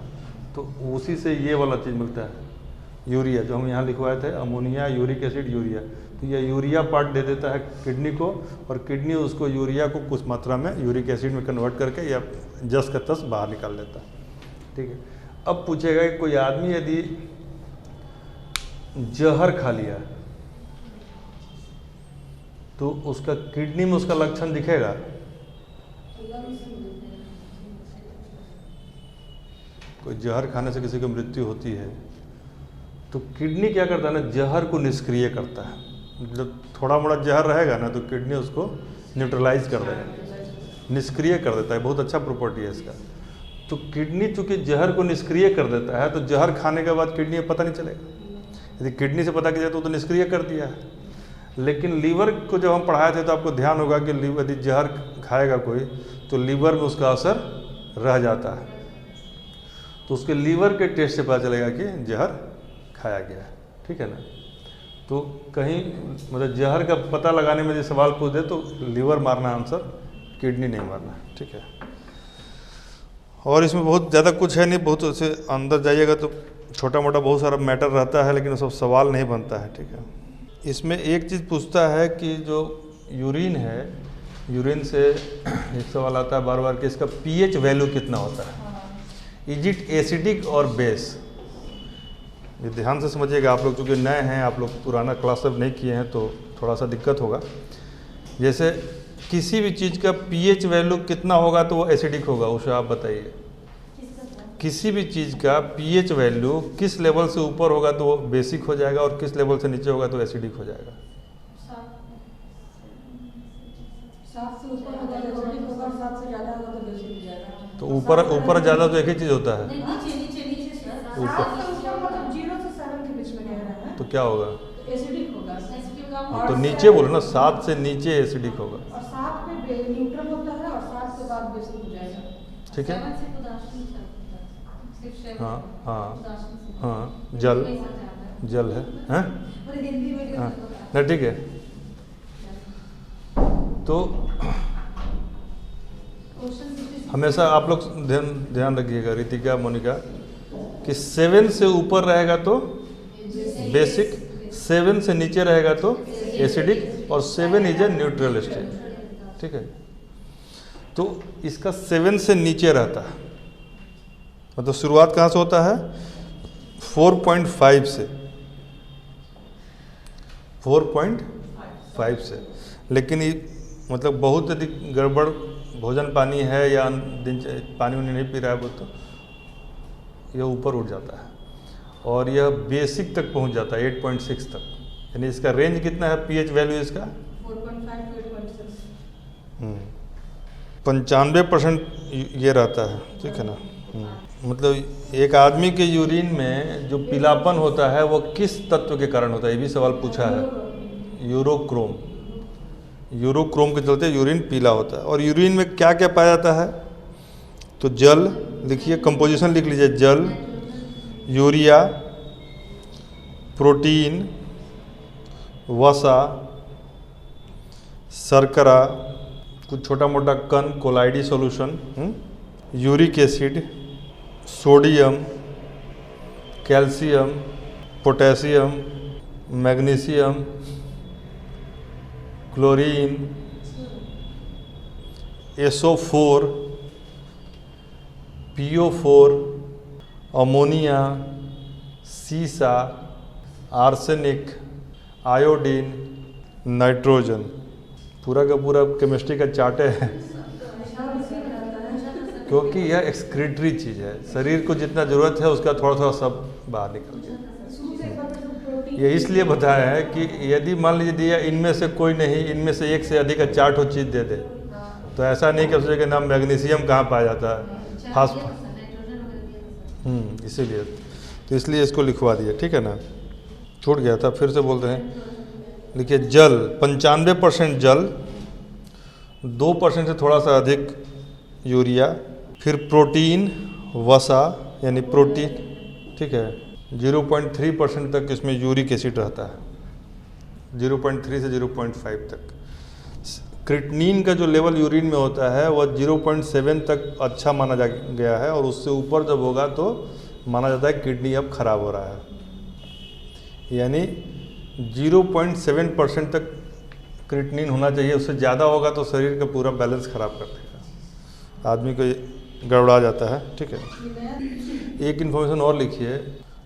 तो उसी से ये वाला चीज़ मिलता है, यूरिया जो हम यहाँ लिखवाए थे, अमोनिया, यूरिक एसिड, यूरिया। तो यह यूरिया पार्ट दे देता है किडनी को, और किडनी उसको यूरिया को कुछ मात्रा में यूरिक एसिड में कन्वर्ट करके या जस का तस बाहर निकाल देता है, ठीक है। अब पूछेगा कि कोई आदमी यदि जहर खा लिया तो उसका किडनी में उसका लक्षण दिखेगा, कोई जहर खाने से किसी की मृत्यु होती है तो किडनी क्या करता है ना, जहर को निष्क्रिय करता है। जब थोड़ा मोड़ा जहर रहेगा ना तो किडनी उसको न्यूट्रलाइज कर देगा, निष्क्रिय कर देता है, बहुत अच्छा प्रॉपर्टी है इसका। तो किडनी चूंकि जहर को निष्क्रिय कर देता है, तो जहर खाने के बाद किडनी में पता नहीं चलेगा। यदि किडनी से पता किया तो निष्क्रिय कर दिया है। लेकिन लीवर को जब हम पढ़ाए थे तो आपको ध्यान होगा कि यदि जहर खाएगा कोई तो लीवर में उसका असर रह जाता है, तो उसके लीवर के टेस्ट से पता चलेगा कि जहर खाया गया है, ठीक है ना। तो कहीं मतलब जहर का पता लगाने में जो सवाल पूछ दे तो लीवर मारना आंसर, किडनी नहीं मारना, ठीक है। और इसमें बहुत ज़्यादा कुछ है नहीं, बहुत ऐसे अंदर जाइएगा तो छोटा मोटा बहुत सारा मैटर रहता है, लेकिन सब सवाल नहीं बनता है, ठीक है। इसमें एक चीज़ पूछता है कि जो यूरिन है, यूरिन से एक सवाल आता है बार बार कि इसका पीएच वैल्यू कितना होता है, इज इट एसिडिक और बेस। ये ध्यान से समझिएगा आप लोग, क्योंकि नए हैं, आप लोग पुराना क्लास सब नहीं किए हैं तो थोड़ा सा दिक्कत होगा। जैसे किसी भी चीज़ का पीएच वैल्यू कितना होगा तो वो एसिडिक होगा, उसे आप बताइए। किसी भी चीज़ का पीएच वैल्यू किस लेवल से ऊपर होगा तो वो बेसिक हो जाएगा, और किस लेवल से नीचे होगा तो एसिडिक हो जाएगा। 7 से ऊपर होगा तो एसिडिक होगा, 7 से ज़्यादा होगा तो बेसिक हो जाएगा। तो ऊपर ज़्यादा तो एक ही चीज़ होता है, नहीं, नीचे सर। ऊपर। 7 से ऊपर मतलब 0 से 7 के बीच में कह रहा है, तो क्या होगा? तो एसिडिक होगा। तो नीचे बोलो ना, 7 से नीचे एसिडिक होगा, और 7 पे न्यूट्रल होता है और 7 के बाद बेसिक हो जाएगा। ठीक है। हाँ हाँ हाँ, जल है, हैं? हाँ, नहीं ठीक है। तो हमेशा आप लोग ध्यान रखिएगा रितिका, मोनिका, कि 7 से ऊपर रहेगा तो बेसिक, 7 से नीचे रहेगा तो एसिडिक, और 7 इज ए न्यूट्रल स्टेट, ठीक है। तो इसका 7 से नीचे रहता है, मतलब शुरुआत कहाँ से होता है? 4.5 से, 4.5 से। लेकिन ये मतलब बहुत अधिक गड़बड़ भोजन पानी है या पानी उन्हें नहीं पी रहा है वो, तो यह ऊपर उठ जाता है और यह बेसिक तक पहुंच जाता है, 8.6 तक। यानी इसका रेंज कितना है, पीएच वैल्यू इसका 4.5 to 8.6। 95% ये रहता है, ठीक है ना। मतलब एक आदमी के यूरिन में जो पीलापन होता है वो किस तत्व के कारण होता है, ये भी सवाल पूछा है। यूरोक्रोम, यूरोक्रोम के चलते यूरिन पीला होता है। और यूरिन में क्या क्या पाया जाता है? तो जल लिखिए, कंपोजिशन लिख लीजिए, जल, यूरिया, प्रोटीन, वसा, शर्करा, कुछ छोटा मोटा कण, कोलाइडी solution, uric acid, sodium, calcium, potassium, magnesium, chlorine, SO4, PO4, ammonia, सीसा, आर्सेनिक, आयोडीन, नाइट्रोजन। पूरा का पूरा केमिस्ट्री का चार्ट है क्योंकि यह एक्सक्रीटरी चीज़ है, शरीर को जितना ज़रूरत है उसका थोड़ा थोड़ा सब बाहर निकल गया। ये इसलिए बताया है कि यदि मान लीजिए दिया इनमें से कोई नहीं, इनमें से एक से अधिक 4 चीज़ दे दे, तो ऐसा नहीं कि सोचे कि नाम मैग्नीशियम कहाँ पाया जाता है, फास्फोरस, इसीलिए तो इसलिए इसको लिखवा दिया, ठीक है ना। छूट गया था, फिर से बोलते हैं, लिखिए जल 95% जल, 2% से थोड़ा सा अधिक यूरिया, फिर प्रोटीन, वसा यानी प्रोटीन, ठीक है। 0.3% तक इसमें यूरिक एसिड रहता है, 0.3 से 0.5 तक। क्रिएटिनिन का जो लेवल यूरिन में होता है वह 0.7 तक अच्छा माना गया है, और उससे ऊपर जब होगा तो माना जाता है किडनी अब खराब हो रहा है। यानी 0.7% तक क्रिएटिनिन होना चाहिए, उससे ज़्यादा होगा तो शरीर का पूरा बैलेंस खराब कर देगा, आदमी को गड़बड़ा जाता है, ठीक है। एक इन्फॉर्मेशन और लिखिए,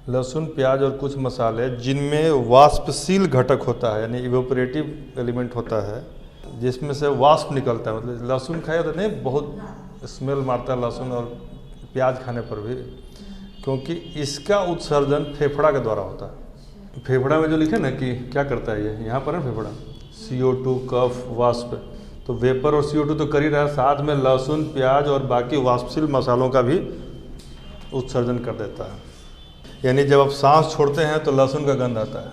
लहसुन, प्याज और कुछ मसाले जिनमें वाष्पशील घटक होता है, यानी इवेपोरेटिव एलिमेंट होता है, जिसमें से वाष्प निकलता है। मतलब लहसुन खाया तो नहीं, बहुत स्मेल मारता है लहसुन और प्याज खाने पर भी, क्योंकि इसका उत्सर्जन फेफड़ा के द्वारा होता है। फेफड़ा में जो लिखे ना कि क्या करता है, ये यहाँ पर है फेफड़ा, CO2, कफ, वाष्प, तो वेपर और CO2 तो कर ही रहा है, साथ में लहसुन, प्याज और बाकी वाष्पशील मसालों का भी उत्सर्जन कर देता है। यानी जब आप सांस छोड़ते हैं तो लहसुन का गंध आता है,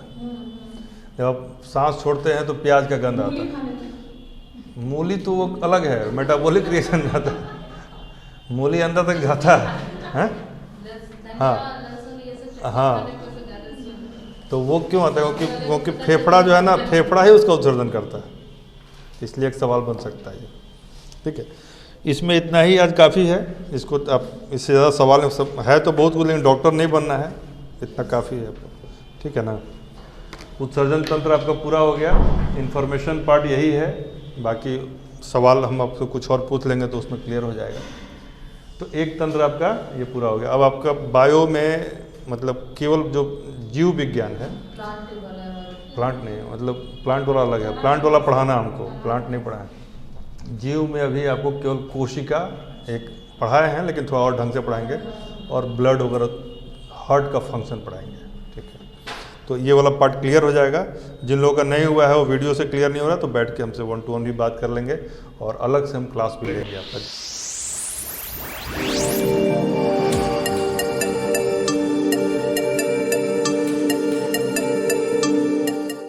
जब आप सांस छोड़ते हैं तो प्याज का गंध आता है। मूली तो वो अलग है, मेटाबॉलिक रिएक्शन जाता है, मूली अंदर तक जाता है, हाँ। तो वो क्यों आता है? क्योंकि फेफड़ा जो है ना, फेफड़ा ही उसका उत्सर्जन करता है, इसलिए एक सवाल बन सकता है, ठीक है। इसमें इतना ही आज काफ़ी है, इसको आप इससे ज़्यादा सवाल है तो बहुत कुछ, लेकिन डॉक्टर नहीं बनना है, इतना काफ़ी है, ठीक है ना। उत्सर्जन तंत्र आपका पूरा हो गया, इन्फॉर्मेशन पार्ट यही है, बाकी सवाल हम आपसे कुछ और पूछ लेंगे तो उसमें क्लियर हो जाएगा। तो एक तंत्र आपका ये पूरा हो गया। अब आपका बायो में मतलब केवल जो जीव विज्ञान है, प्लांट नहीं, मतलब प्लांट वाला अलग है, प्लांट वाला पढ़ाना हमको, प्लांट नहीं पढ़ा है। जीव में अभी आपको केवल कोशिका एक पढ़ाए हैं, लेकिन थोड़ा और ढंग से पढ़ाएंगे, और ब्लड वगैरह, हार्ट का फंक्शन पढ़ाएंगे, ठीक है। तो ये वाला पार्ट क्लियर हो जाएगा। जिन लोगों का नहीं हुआ है वो वीडियो से क्लियर नहीं हो रहा तो बैठ के हमसे 1-to-1 भी बात कर लेंगे और अलग से हम क्लास भी लेंगे आपका।